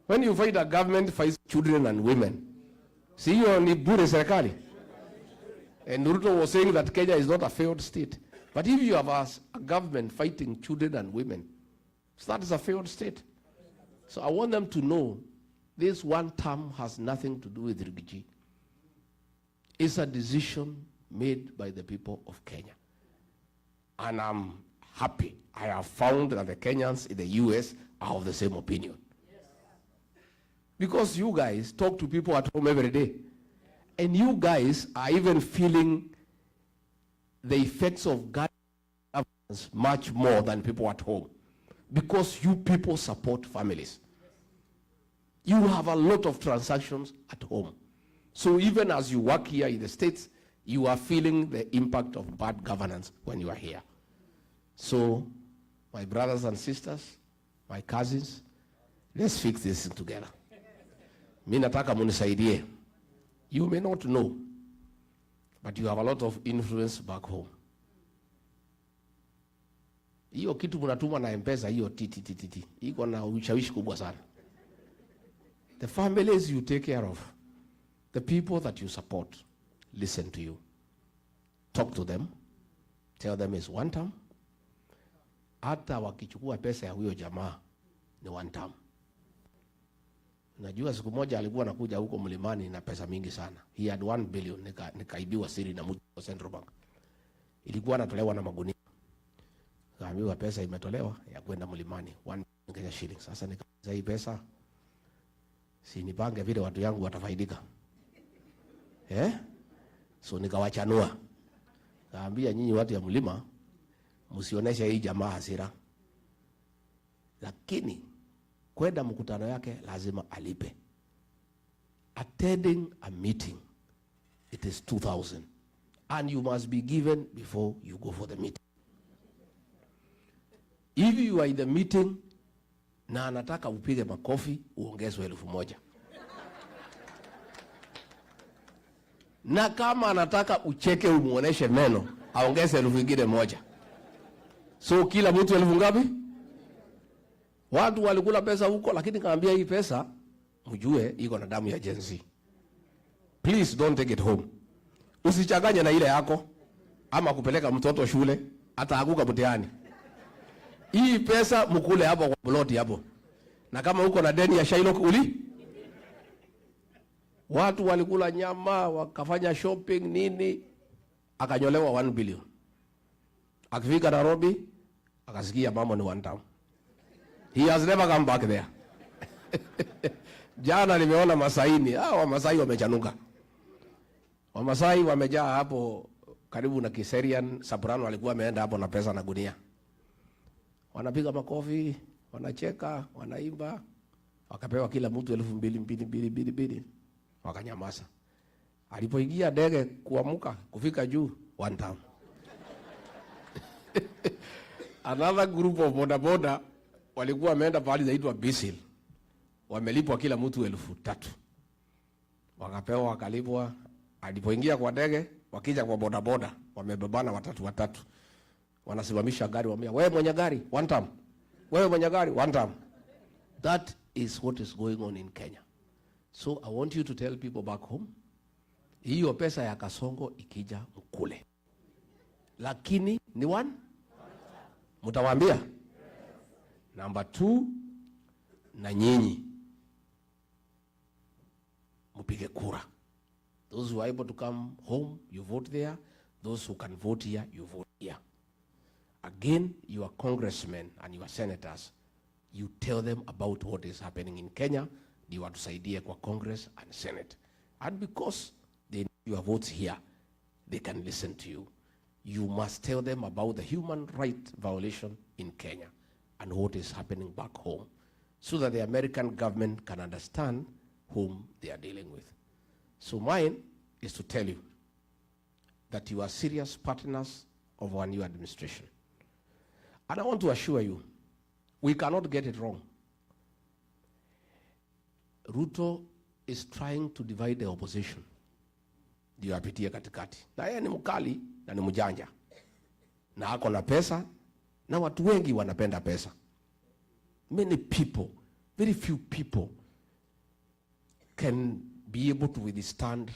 When you fight a government, fights children and women. See, you only bure serikali. And Ruto was saying that Kenya is not a failed state. But if you have a government fighting children and women, so that is a failed state. So I want them to know this one term has nothing to do with Rigiji. It's a decision made by the people of Kenya. And I'm happy. I have found that the Kenyans in the US are of the same opinion. Because you guys talk to people at home every day. And you guys are even feeling the effects of governance much more than people at home. Because you people support families. You have a lot of transactions at home. So even as you work here in the States, you are feeling the impact of bad governance when you are here. So, my brothers and sisters, my cousins, let's fix this together. Mimi nataka munisaidie. You may not know, but you have a lot of influence back home. Hiyo kitu mnatuma na M-Pesa, hiyo titi. Iko na ushawishi kubwa sana. The families you take care of, the people that you support, listen to you. Talk to them. Tell them it's one term. Hata wakichukua pesa ya huyo jamaa ni one term. Najua siku moja alikuwa anakuja huko mlimani na pesa mingi sana. He had 1 billion nikaibiwa siri na mtu wa Central Bank. Ilikuwa anatolewa na magunia. Kaambiwa pesa imetolewa ya kwenda mlimani 1 Kenya shillings. Sasa nikauliza hii pesa si nipange vile watu yangu watafaidika. So nikawachanua. Kaambia nyinyi watu ya mlima msioneshe hii jamaa hasira. Lakini kwenda mkutano yake lazima alipe. Attending a meeting, it is 2,000. And you must be given before you go for the meeting. If you are in the meeting, na anataka upige makofi, uongezwe 1,000. Na kama anataka ucheke umuoneshe meno, aongeze 1,000. So kila mtu 1,000 ngapi? Watu walikula pesa huko, lakini kaambia hii pesa, mjue iko na damu ya Gen Z. Please don't take it home. Usichanganye na ile yako, ama kupeleka mtoto shule, hata hakuka mtihani. Hii pesa mkule hapo kwa ploti hapo. Na kama uko na deni ya Shylock watu walikula nyama, wakafanya shopping nini, akanyolewa 1 billion. Akifika Nairobi, akasikia mambo ni one time. He has never come back there. Jana nimeona Masaini, Wamasai wamechanuka. Wamasai wamejaa hapo karibu na Kiserian, Soprano alikuwa ameenda hapo na pesa na gunia. wanapiga makofi, wanacheka, wanaimba, wakapewa kila mtu 2,200, wakanyamaza. Alipoingia ndege kuamuka kufika juu, one time. Another group of bodaboda walikuwa wameenda pahali zaitwa Bisil, wamelipwa kila mtu 3,000, wakapewa, wakalipwa. Alipoingia kwa ndege, wakija kwa bodaboda, wamebebana watatu, wanasimamisha gari, wamwambia wewe mwenye gari one time, wewe mwenye gari one time. That is what is going on in Kenya. So I want you to tell people back home, hiyo pesa ya Kasongo ikija mkule, lakini ni one. Mutawaambia? Number 2, na nyinyi mupige kura. Those who are able to come home, you vote there. Those who can vote here, you vote here. Again, your congressmen and your senators, you tell them about what is happening in Kenya. You want to say kwa Congress and Senate. And because they need your votes here, they can listen to you. You must tell them about the human right violation in Kenya and what is happening back home, so that the American government can understand whom they are dealing with. So mine is to tell you that you are serious partners of our new administration. And I want to assure you, we cannot get it wrong. Ruto is trying to divide the opposition. Ndio apitie katikati. Na yeye ni mkali na ni mjanja. Na ako na pesa, na watu wengi wanapenda pesa. Many people, very few people can be able to withstand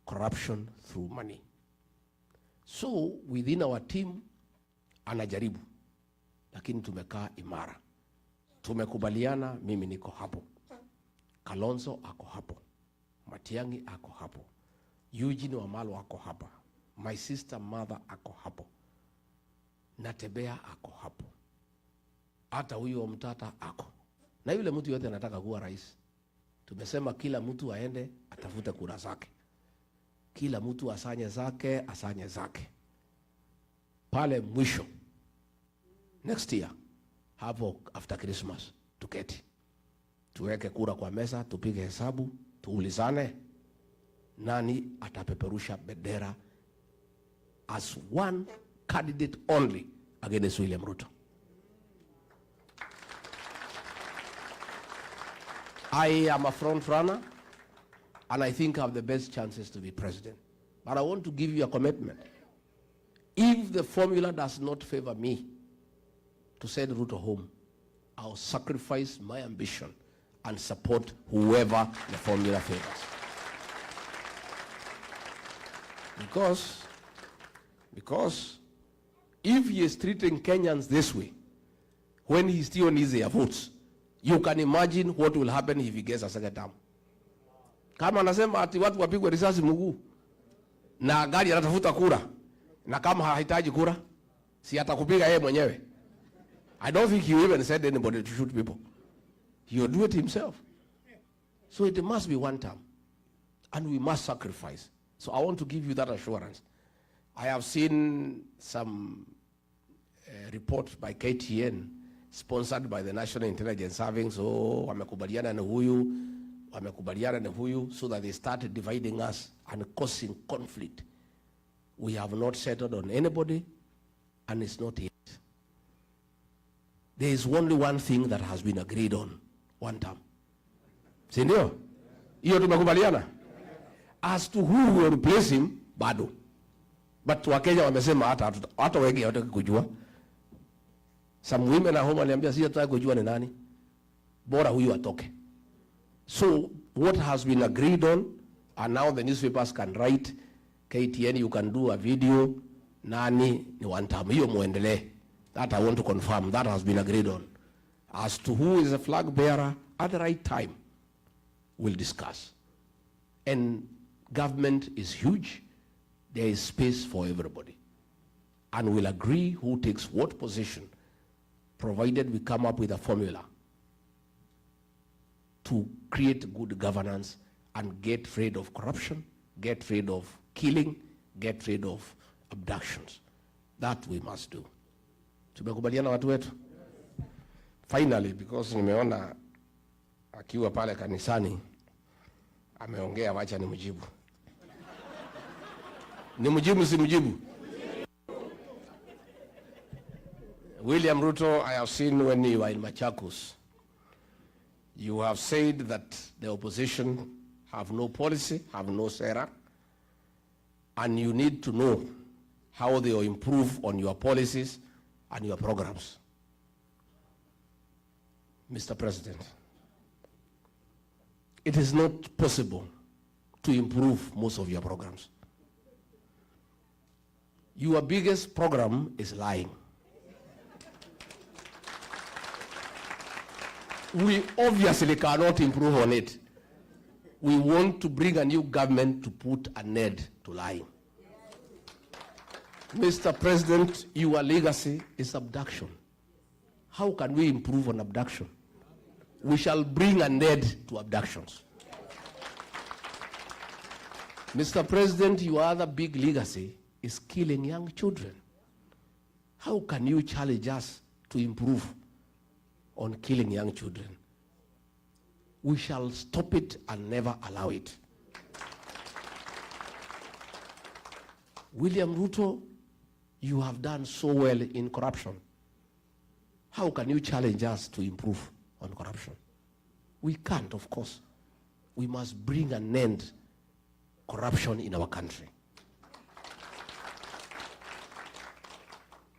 corruption through money. So within our team, anajaribu, lakini tumekaa imara. Tumekubaliana, mimi niko hapo, Kalonzo ako hapo, Matiang'i ako hapo, Eugene Wamalwa ako hapa, my sister mother ako hapo, Natembea ako hapo, hata huyo Mtata ako, na yule mtu yote anataka kuwa rais. Tumesema kila mtu aende atafute kura zake, kila mtu asanye zake. Pale mwisho next year, hapo after Christmas, tuketi tuweke kura kwa meza, tupige hesabu, tuulizane nani atapeperusha bendera as one candidate only against William Ruto. I am a front runner, and I think I have the best chances to be president. But I want to give you a commitment. If the formula does not favor me to send Ruto home, I'll sacrifice my ambition and support whoever the formula favors. Because if he is treating Kenyans this way, when he still needs their votes, you can imagine what will happen if he gets a second term. Kama anasema ati watu wapigwe risasi mguu na gari anatafuta kura, na kama hahitaji kura, si atakupiga yeye mwenyewe. I don't think he even said anybody to shoot people. He'll do it himself. So it must be one term, and we must sacrifice. So I want to give you that assurance. I have seen some reports by KTN, sponsored by the National Intelligence Service, so wamekubaliana na huyu, so that they started dividing us and causing conflict. We have not settled on anybody, and it's not yet. There is only one thing that has been agreed on, one term. Si ndio? Hiyo tumekubaliana. As to who will replace him, bado. But Wakenya wamesema hata wengi hawataki kujua. Some women at home waliambia sisi hatutaki kujua ni nani, bora huyu atoke. So what has been agreed on, and now the newspapers can write, KTN, you can do a video, nani ni one term, hiyo muendelee. That I want to confirm, that has been agreed on. As to who is a flag bearer, at the right time, we'll discuss. And government is huge. There is space for everybody. And we'll agree who takes what position, provided we come up with a formula to create good governance and get rid of corruption, get rid of killing, get rid of abductions. That we must do. Tumekubaliana watu wetu? Finally, because nimeona akiwa pale kanisani ameongea, wacha nimjibu. Nimjibu si mjibu? William Ruto, I have seen when you were in Machakos, you have said that the opposition have no policy, have no sera, and you need to know how they will improve on your policies and your programs. Mr. President, it is not possible to improve most of your programs. Your biggest program is lying. We obviously cannot improve on it. We want to bring a new government to put an end to lying. Mr. President, your legacy is abduction. How can we improve on abduction? We shall bring an end to abductions. Mr. President, your other big legacy is killing young children. How can you challenge us to improve on killing young children? We shall stop it and never allow it. William Ruto, you have done so well in corruption. How can you challenge us to improve on corruption? We can't, of course. We must bring an end to corruption in our country.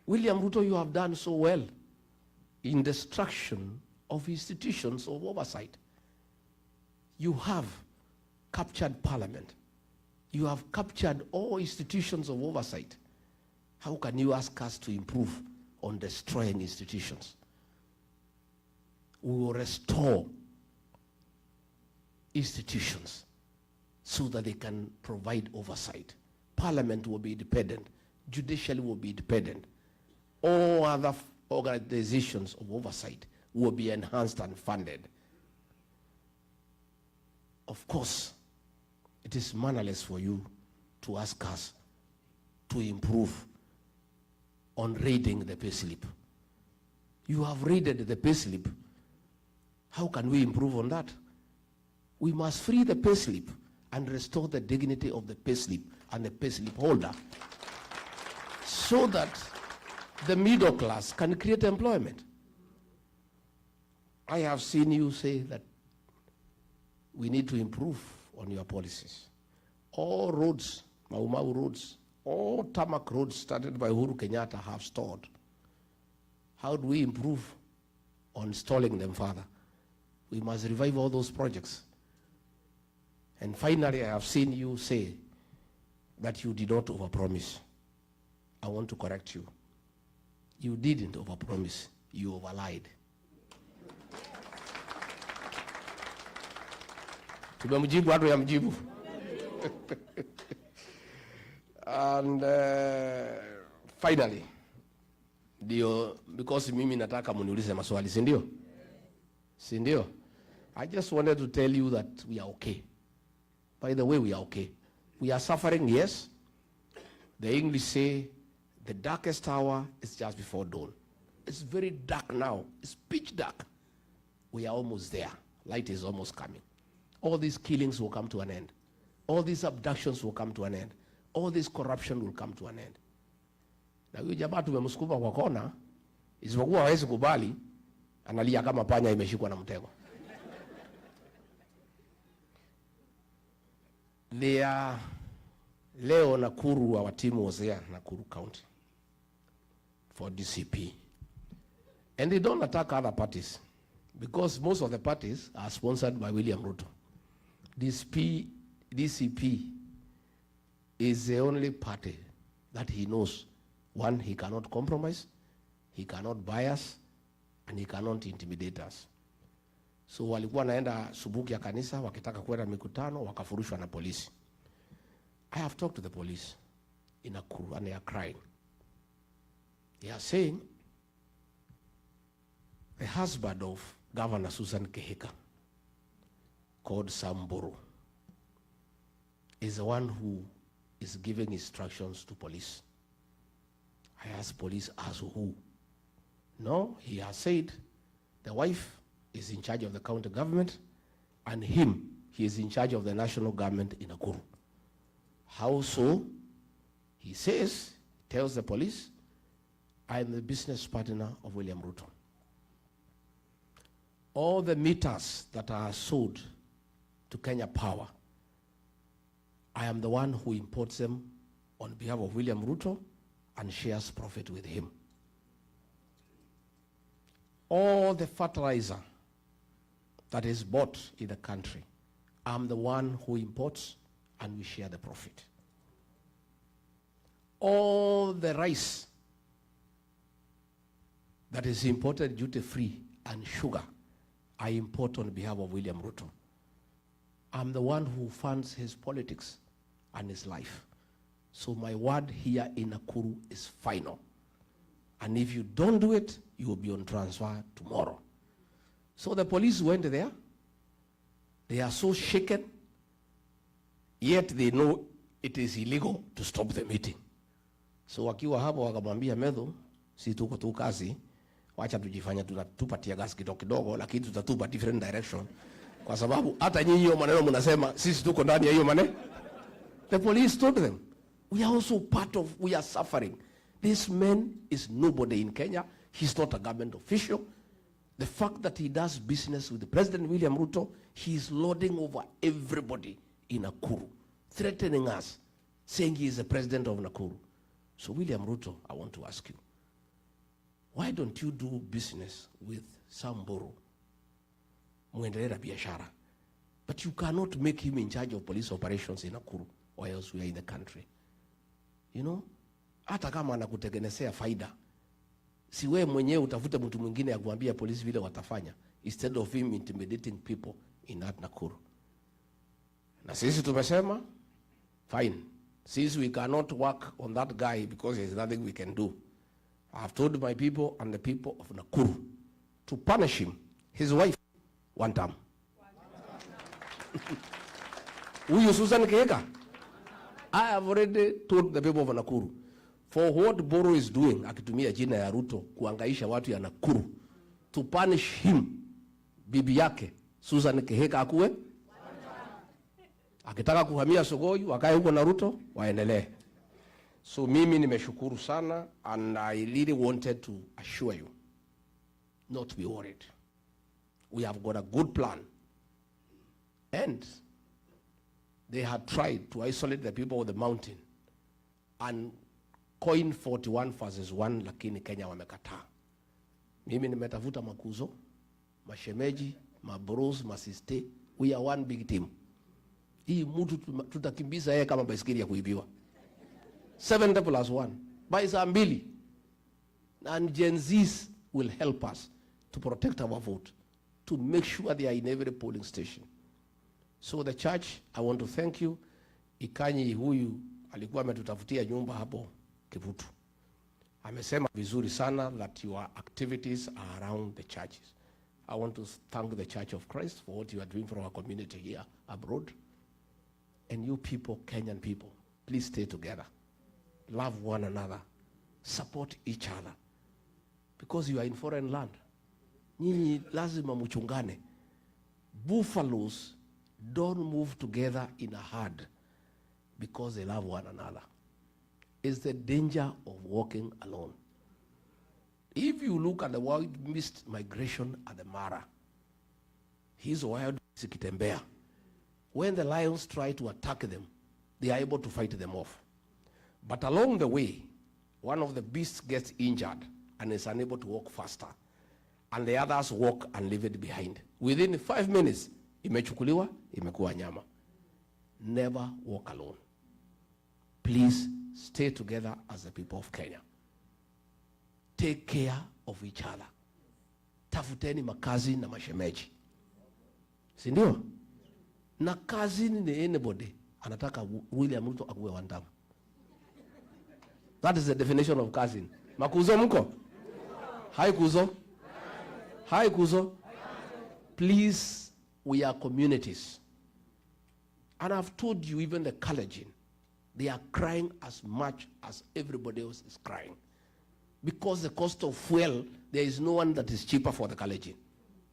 William Ruto, you have done so well in destruction of institutions of oversight. You have captured parliament. You have captured all institutions of oversight. How can you ask us to improve on destroying institutions? We will restore institutions so that they can provide oversight. Parliament will be independent. Judiciary will be independent. All other organizations of oversight will be enhanced and funded. Of course, it is mannerless for you to ask us to improve on reading the payslip. You have raided the payslip. How can we improve on that? We must free the payslip and restore the dignity of the payslip and the payslip holder so that the middle class can create employment. I have seen you say that we need to improve on your policies. All roads, Mau roads, all tarmac roads started by Uhuru Kenyatta have stalled. How do we improve on stalling them further? We must revive all those projects. And finally, I have seen you say that you did not overpromise. I want to correct you. You didn't overpromise, you overlied. Tumemjibu watu ya mjibu. And finally, because mimi nataka muniulize maswali, si ndio? Si ndio? I just wanted to tell you that we are okay. By the way, we are okay. We are suffering, yes. The English say the darkest hour is just before dawn. It's very dark now. It's pitch dark. We are almost there. Light is almost coming. All these killings will come to an end. All these abductions will come to an end. All this corruption will come to an end. Na huyu jamaa tumemsukuma kwa kona, isipokuwa hawezi kubali, analia kama panya imeshikwa na mtego. Leo Nakuru, our team was there, Nakuru County, for DCP. And they don't attack other parties, because most of the parties are sponsored by William Ruto. DCP is the only party that he knows. One, he cannot compromise, he cannot bias, and he cannot intimidate us. So walikuwa naenda subuki ya kanisa, wakitaka kwenda mikutano, wakafurushwa na polisi. I have talked to the police in Nakuru, and they are crying. They are saying the husband of Governor Susan Kehika, called Samburu, is the one who is giving instructions to police. I asked police, as who? No, he has said the wife is in charge of the county government, and him, he is in charge of the national government in Nakuru. How so? He says, tells the police, I am the business partner of William Ruto. All the meters that are sold to Kenya Power, I am the one who imports them on behalf of William Ruto and shares profit with him. All the fertilizer that is bought in the country, I'm the one who imports and we share the profit. All the rice that is imported duty-free and sugar, I import on behalf of William Ruto. I'm the one who funds his politics and his life. So my word here in Nakuru is final. And if you don't do it, you will be on transfer tomorrow. So the police went there. They are so shaken, yet they know it is illegal to stop the meeting. So wakiwa hapo wakamwambia Medho, si tuko tu kazi, wacha tujifanya tutatupatia gas kidogo lakini tutatupa different direction. Kwa sababu hata nyinyi hiyo maneno mnasema sisi tuko ndani ya hiyo maneno. The police told them, we are also part of, we are suffering. This man is nobody in Kenya. He's not a government official. The fact that he does business with President William Ruto, he is lording over everybody in Nakuru, threatening us, saying he is the president of Nakuru. So William Ruto, I want to ask you, why don't you do business with Samburu, muendelee na biashara? But you cannot make him in charge of police operations in Nakuru or else we are in the country. You know, hata kama anakutengenezea faida, si wewe mwenyewe utafute mtu mwingine ya kuambia polisi vile watafanya, instead of him intimidating people in that Nakuru. Na sisi tumesema, fine. Since we cannot work on that guy because there's nothing we can do, I have told my people and the people of Nakuru to punish him, his wife, one time. Huyu Susan Keheka, I have already told the people of Nakuru, for what Boro is doing, akitumia jina ya Ruto kuangaisha watu ya Nakuru, to punish him, bibi yake, Susan Keheka akuwe, akitaka kuhamia Sogoi, wakae huko na Ruto, waendelee. So mimi nimeshukuru sana, and I really wanted to assure you, not to be worried. We have got a good plan. And they had tried to isolate the people of the mountain and coin 41 versus 1, lakini Kenya wamekataa. Mimi nimetafuta makuzo, mashemeji, mabros, masiste. We are one big team. Hii mtu tutakimbiza yeye kama baisikeli ya kuibiwa. 7+1 by saa 2. And Gen Zs will help us to protect our vote, to make sure they are in every polling station. So the church, I want to thank you. Ikanyi huyu alikuwa ametutafutia nyumba hapo Kivutu. Amesema vizuri sana that your activities are around the churches. I want to thank the Church of Christ for what you are doing for our community here abroad. And you people, Kenyan people, please stay together. Love one another. Support each other. Because you are in foreign land. Nyinyi lazima mchungane. Buffaloes don't move together in a herd because they love one another. It's the danger of walking alone. If you look at the wild mist migration at the Mara, his wild zikitembea. When the lions try to attack them, they are able to fight them off. But along the way, one of the beasts gets injured and is unable to walk faster. And the others walk and leave it behind. Within 5 minutes, imechukuliwa, imekuwa nyama. Never walk alone. Please stay together as the people of Kenya. Take care of each other. Tafuteni makazi na mashemeji. Si ndio? Na kazi ni anybody anataka William Ruto akuwe wandamu. That is the definition of cousin. Makuzo mko? Hi kuzo. Hi kuzo. Please, we are communities. And I've told you, even the Kalenjin, they are crying as much as everybody else is crying. Because the cost of fuel, there is no one that is cheaper for the Kalenjin.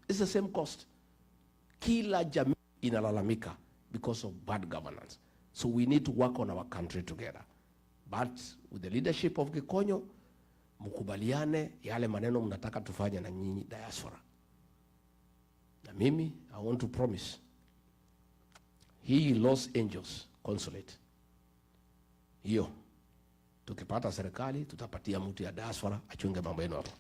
It's the same cost. Kila jamii inalalamika because of bad governance. So we need to work on our country together. But with the leadership of Gikonyo, mukubaliane yale maneno mnataka tufanye na nyinyi diaspora. Na mimi, I want to promise, hii Los Angeles consulate, hiyo, tukipata serikali, tutapatia mtu ya diaspora, achunge mambo yenu hapo.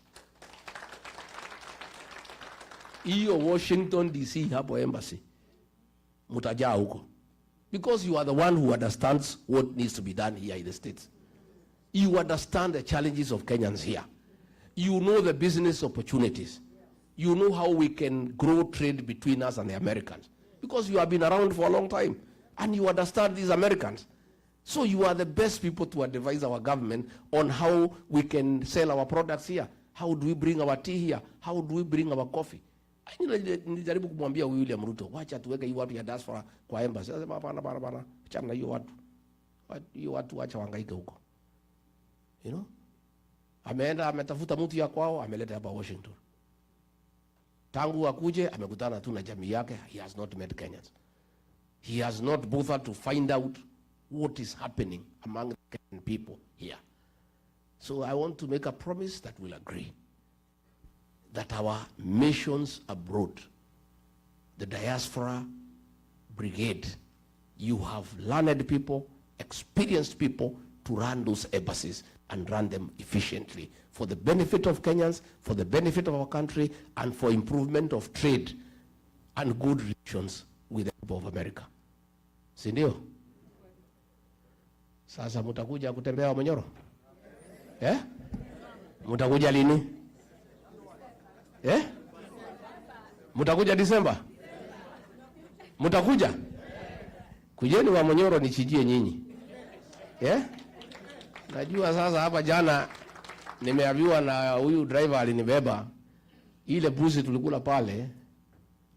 Hiyo Washington DC hapo embassy, mutajaa huko. Because you are the one who understands what needs to be done here in the States. You understand the challenges of Kenyans here. You know the business opportunities. You know how we can grow trade between us and the Americans. Because you have been around for a long time. And you understand these Americans. So you are the best people to advise our government on how we can sell our products here. How do we bring our tea here? How do we bring our coffee? Nilijaribu kumwambia William Ruto, wacha tuweke hii watu ya diaspora kwa embassy. Sasa hapana. Achana na hiyo watu. Hiyo watu wacha wahangaike huko. You know? Ameenda ametafuta mtu ya kwao, ameleta hapa Washington. Tangu akuje amekutana tu na jamii yake, he has not met Kenyans. He has not bothered to find out what is happening among the Kenyan people here. So I want to make a promise that we'll agree that our missions abroad, the diaspora brigade, you have learned people, experienced people to run those embassies and run them efficiently for the benefit of Kenyans, for the benefit of our country, and for improvement of trade and good relations with the people of America. Sindio? Sasa mutakuja kutembea Monyoro? Eh? Mutakuja lini? Eh? Mutakuja Disemba? Mutakuja? Kujeni wa Monyoro nichijie nyinyi. Eh? Najua sasa hapa jana nimeambiwa na huyu driver alinibeba ile buzi tulikula pale,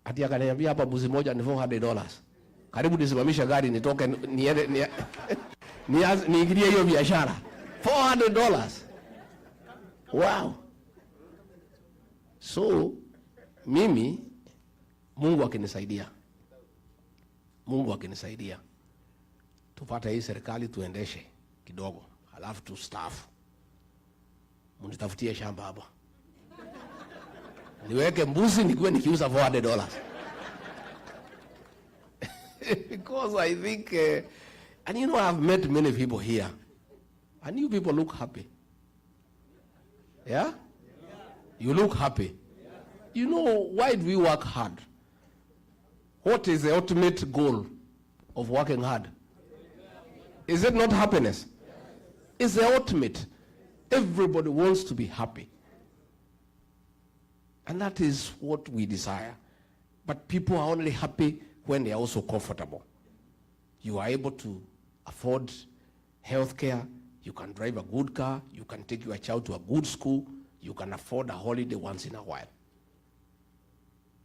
ati akaniambia hapa buzi moja ni $400. Karibu nisimamisha gari nitoke niende niingilie hiyo biashara. $400. Wow. So mimi Mungu akinisaidia tupate hii serikali tuendeshe kidogo, halafu tustaafu. Munitafutie shamba hapa. Niweke mbuzi nikuwe nikiuza $400. Because I think, and you know, I've met many people here, and you people look happy. Yeah? You look happy. You know, why do we work hard? What is the ultimate goal of working hard? Is it not happiness? It's the ultimate. Everybody wants to be happy. And that is what we desire. But people are only happy when they are also comfortable. You are able to afford health care, you can drive a good car, you can take your child to a good school, you can afford a holiday once in a while.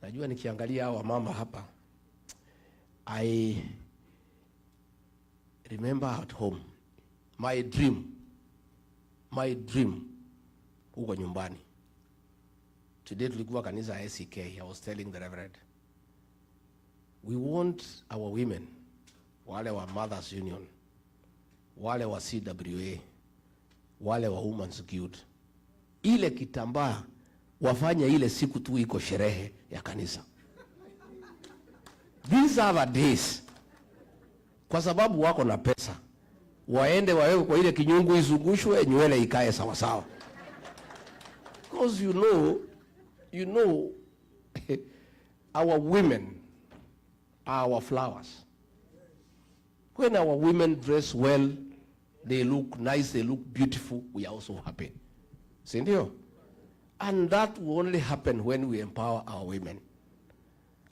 Najua nikiangalia hawa mama hapa, I remember at home, my dream, huko nyumbani. Today tulikuwa kanisa ACK, I was telling the Reverend, we want our women, wale wa Mothers Union, wale wa CWA, wale wa Women's Guild, ile kitambaa wafanya ile siku tu iko sherehe ya kanisa. These are the days. Kwa sababu wako na pesa, waende wawewe kwa ile kinyungu izungushwe, nywele ikae sawa sawa. Because you know, our women are our flowers. When our women dress well, they look nice, they look beautiful, we are also happy. Sindio? And that will only happen when we empower our women.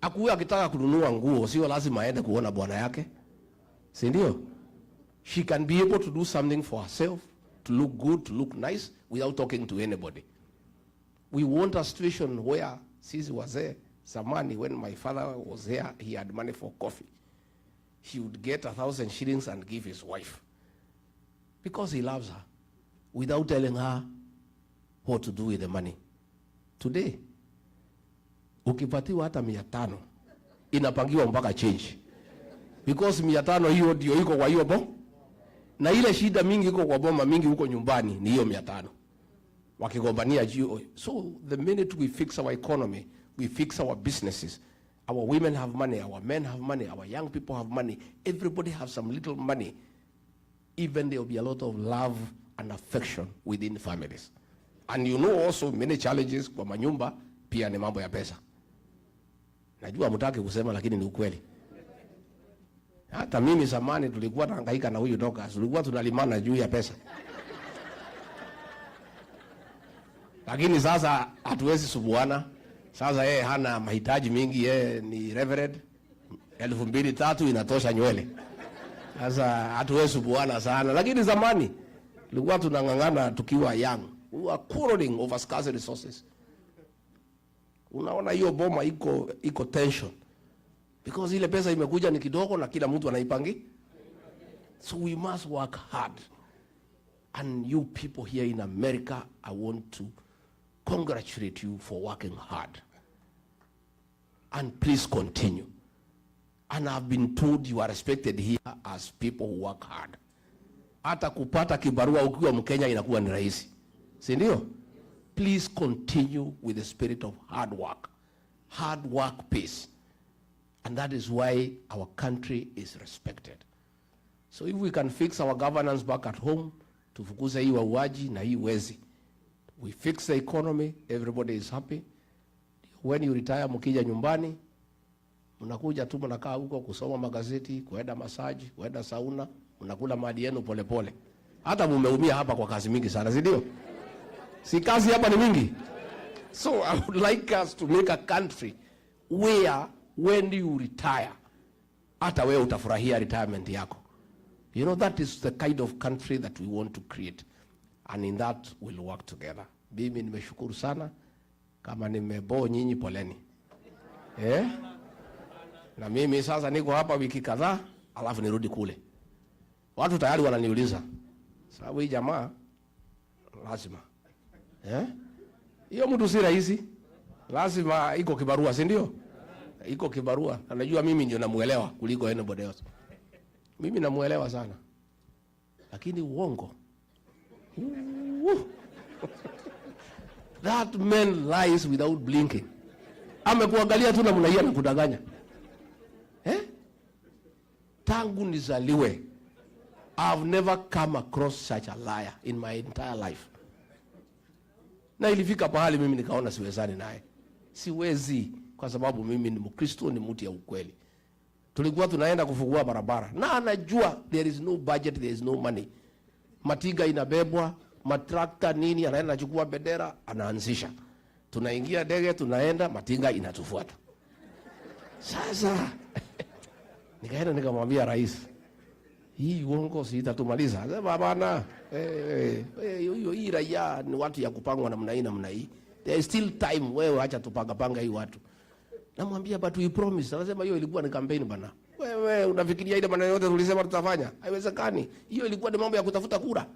Akuwe akitaka kununua nguo, sio lazima aende kuona bwana yake. Sindio? She can be able to do something for herself, to look good, to look nice, without talking to anybody. We want a situation where sisi wazee, zamani when my father was here, he had money for coffee. He would get 1,000 shillings and give his wife. Because he loves her. Without telling her what to do with the money. Today, ukipatiwa hata 500, inapangiwa mpaka change. Because 500 hiyo ndio iko kwa hiyo boma. Na ile shida mingi iko kwa boma, mingi huko nyumbani ni hiyo 500. Wakigombania juu. So the minute we fix our economy, we fix our businesses, our women have money, our men have money, our young people have money, everybody has some little money, even there will be a lot of love and affection within families. And you know also many challenges kwa manyumba pia ni mambo ya pesa. Najua mtaki kusema lakini ni ukweli. Hata mimi zamani tulikuwa tunahangaika na huyu doka, tulikuwa tunalimana juu ya pesa. Lakini sasa hatuwezi subuana. Sasa yeye hana mahitaji mingi, yeye ni reverend. 2,000-3,000 inatosha nywele. Sasa hatuwezi subuana sana. Lakini zamani tulikuwa tunangangana tukiwa young. We were quarreling over scarce resources. Unaona hiyo boma iko tension. Because ile pesa imekuja ni kidogo na kila mtu anaipangi. So we must work hard. And you people here in America, I want to congratulate you for working hard. And please continue. And I've been told you are respected here as people who work hard. Hata kupata kibarua ukiwa Mkenya inakuwa ni rahisi. Si ndio? Please continue with the spirit of hard work. Hard work pays. And that is why our country is respected. So if we can fix our governance back at home, tufukuze hii wauaji na hii wezi. We fix the economy, everybody is happy. When you retire mkija nyumbani, mnakuja tu mnakaa huko kusoma magazeti, kuenda massage, kuenda sauna, mnakula mali yenu pole pole. Hata mumeumia hapa kwa kazi mingi sana, si ndio? Si kazi hapa ni mingi. So I would like us to make a country where when you retire, hata wewe utafurahia retirement yako. You know, that is the kind of country that we want to create. And in that we'll work together. Mimi nimeshukuru sana. Kama nimebo nyinyi poleni. Na mimi sasa niko hapa wiki kadhaa, alafu nirudi kule. Watu tayari wananiuliza, sababu hii jamaa lazima. Hiyo mtu si rahisi. Lazima iko kibarua, si ndio? Iko kibarua. Anajua mimi ndio namuelewa kuliko anybody else. Mimi namuelewa sana. Lakini uongo. That man lies without blinking. Amekuangalia tu na mnaia na kudanganya. Tangu nizaliwe, I've never come across such a liar in my entire life. Na ilifika pahali mimi nikaona siwezani naye. Siwezi kwa sababu mimi ni Mkristo, ni mtu ya ukweli. Tulikuwa tunaenda kufungua barabara. Na anajua there is no budget, there is no money. Matinga inabebwa, matrakta nini, anaenda chukua bendera, anaanzisha. Tunaingia ndege, tunaenda, matinga inatufuata. Sasa nikaenda nikamwambia rais, hii uongo si itatumaliza. Sema bana, hii raia ni watu ya kupangwa namna hii. There is still time, wewe acha tupanga hii watu. Namwambia but we promise. Anasema hiyo ilikuwa ni campaign bana. Wewe unafikiria ile maneno yote tulisema tutafanya? Haiwezekani. Hiyo ilikuwa ni mambo ya kutafuta kura.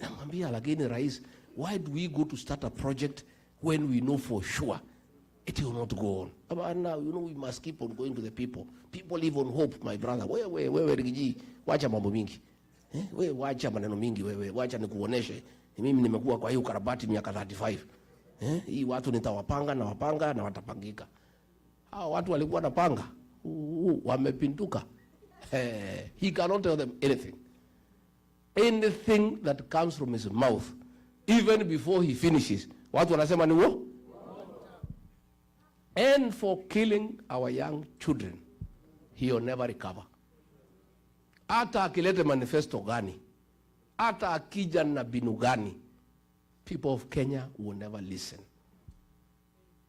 Namwambia lakini rais, why do we go to start a project when we know for sure it will not go on? But now you know we must keep on going to the people. People live on hope, my brother. Wewe Rigiji, wacha mambo mingi. Wewe wacha maneno mingi wewe. Wacha nikuoneshe. Mimi nimekuwa kwa hii ukarabati miaka 35. Hii watu nitawapanga na watapangika. Hao watu walikuwa napanga, wamepinduka. He cannot tell them anything. Anything that comes from his mouth, even before he finishes, watu wanasema ni wo. And for killing our young children, he will never recover. Hata akilete manifesto gani, hata akija na binu gani, people of Kenya will never listen.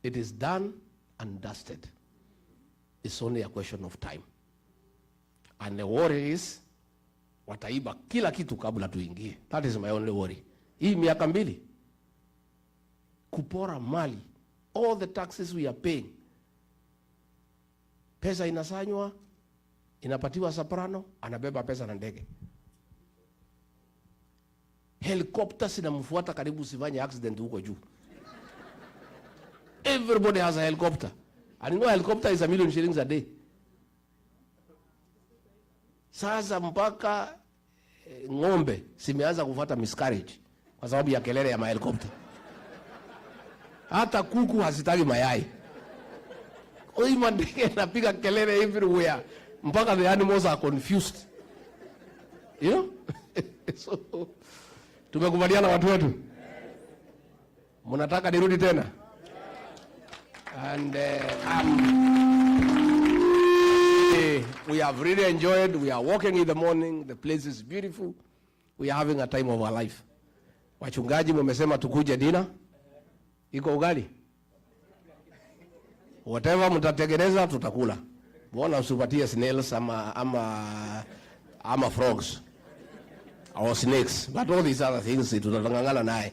It is done and dusted. It's only a question of time. And the worry is, wataiba kila kitu kabla tuingie. That is my only worry. Hii miaka 2, kupora mali, all the taxes we are paying. Pesa inasanywa, inapatiwa soprano, anabeba pesa na ndege. Helicopter sinamfuata karibu usifanye accident huko juu. Everybody has a helicopter. And you know, a helicopter is $1 million a day. Sasa mpaka ng'ombe simeanza kufuata miscarriage kwa sababu ya kelele ya mahelikopta. Hata kuku hazitaki mayai. Huyu ndege anapiga kelele everywhere mpaka the animals are confused. You know? So tumekubaliana watu wetu. Mnataka nirudi tena? And we have really enjoyed. We are walking in the morning. The place is beautiful. We are having a time of our life. Wachungaji mmesema tukuje dinner. Iko ugali? Whatever mtatengeneza tutakula. Mbona usipatie snails ama frogs or snakes, but all these other things tutatangangana naye.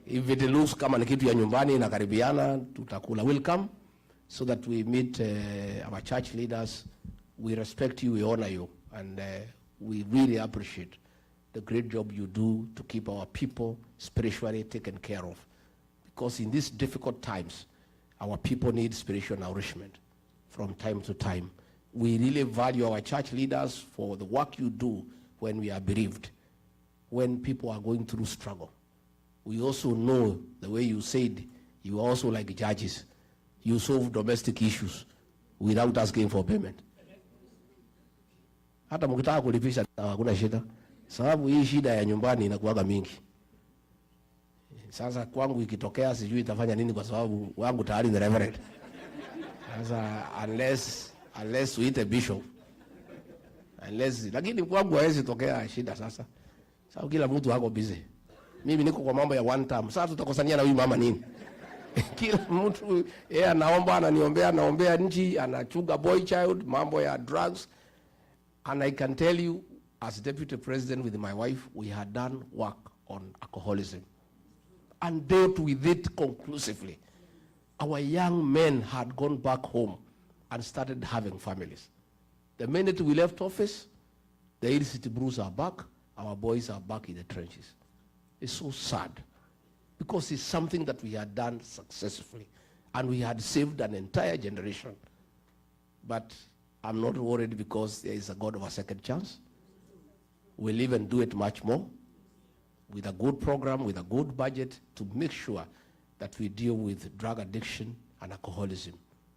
If it looks kama ni kitu ya nyumbani na karibiana tutakula. We'll come so that we meet our church leaders. We respect you, we honor you, and we really appreciate the great job you do to keep our people spiritually taken care of. Because in these difficult times, our people need spiritual nourishment from time to time. We really value our church leaders for the work you do when we are bereaved, when people are going through struggle. We also know, the way you said, you are also like judges. You solve domestic issues without asking for payment. Hata mkitaka kulipisha hakuna shida, sababu hii shida ya nyumbani inakuwaga mingi. Sasa kwangu ikitokea sijui itafanya nini kwa sababu wangu tayari ni reverend. Sasa unless we hit a bishop, lakini kwangu hawezi tokea shida sasa. Sababu kila mtu hako busy. Mimi niko kwa mambo ya one term. Sasa tutakosania na huyu mama nini? Kila mtu yeye anaomba, anaombea nchi, anachuga boy child, mambo ya drugs. And I can tell you, as deputy president with my wife, we had done work on alcoholism and dealt with it conclusively. Our young men had gone back home and started having families. The minute we left office, the illicit brews are back, our boys are back in the trenches. It's so sad because it's something that we had done successfully and we had saved an entire generation. But I'm not worried because there is a God of a second chance. We'll even do it much more with a good program, with a good budget to make sure that we deal with drug addiction and alcoholism.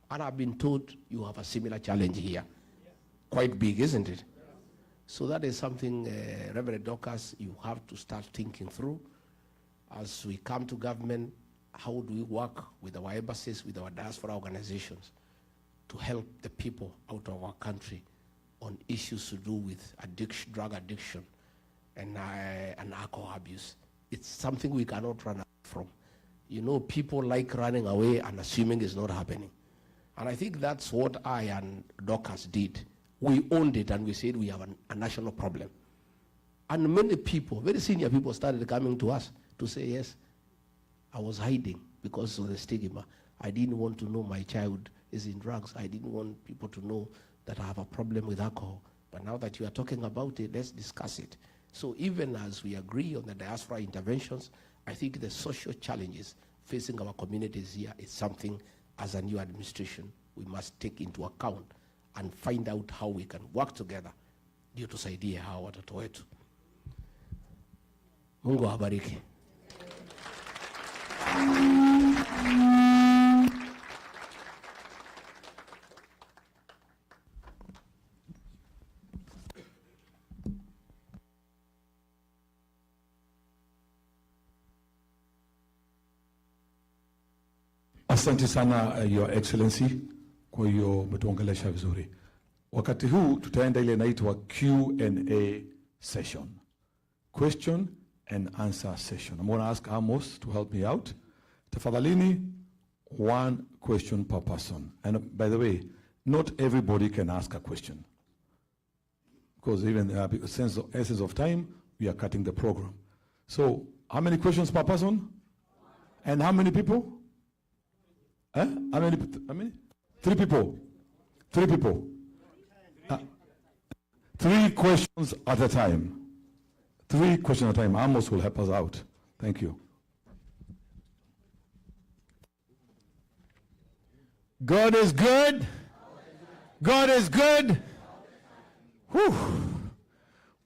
And I've been told you have a similar challenge here. Quite big, isn't it? So that is something, Reverend Dorcas, you have to start thinking through. As we come to government, how do we work with our embassies, with our diaspora organizations to help the people out of our country on issues to do with addiction, drug addiction and alcohol abuse. It's something we cannot run away from. You know, people like running away and assuming it's not happening. And I think that's what I and Dorcas did. We owned it and we said we have a national problem. And many people, very senior people, started coming to us to say, yes, I was hiding because of the stigma. I didn't want to know my child is in drugs. I didn't want people to know that I have a problem with alcohol. But now that you are talking about it, let's discuss it. So even as we agree on the diaspora interventions, I think the social challenges facing our communities here is something as a new administration we must take into account and find out how we can work together ndio tusaidie hawa watoto wetu. Mungu awabariki. Asante sana, Your Excellency, kwa hiyo umetuongelesha vizuri. Wakati huu tutaenda ile inaitwa Q&A session. Question and answer session. I'm going to ask Amos to help me out. Tafadhalini, one question per person. And by the way, not everybody can ask a question. Because even essence of time, we are cutting the program. So, how many questions per person? And how many people? How many? 3 people. 3 people. 3 questions at a time. 3 questions at a time. Amos will help us out. Thank you. God is good. God is good. Whew.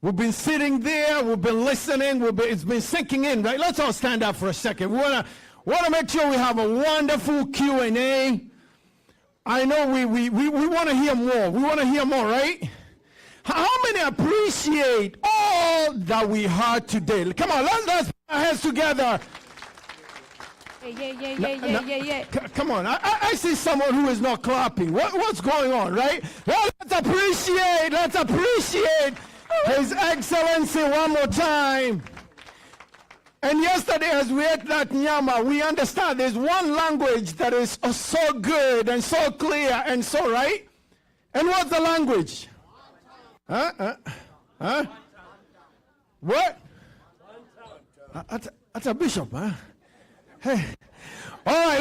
We've been sitting there, we've been listening, it's been sinking in, right? Let's all stand up for a second. We want to make sure we have a wonderful Q&A. I know we want to hear more. We want to hear more, right? How many appreciate all that we heard today? Come on, let's put our hands together. Yeah. Come on, I see someone who is not clapping. What's going on, right? Well, let's appreciate His Excellency one more time. And yesterday as we ate that nyama, we understand there's one language that is so good and so clear and so right. And what's the language? What? That's a bishop, huh? Hey. All right,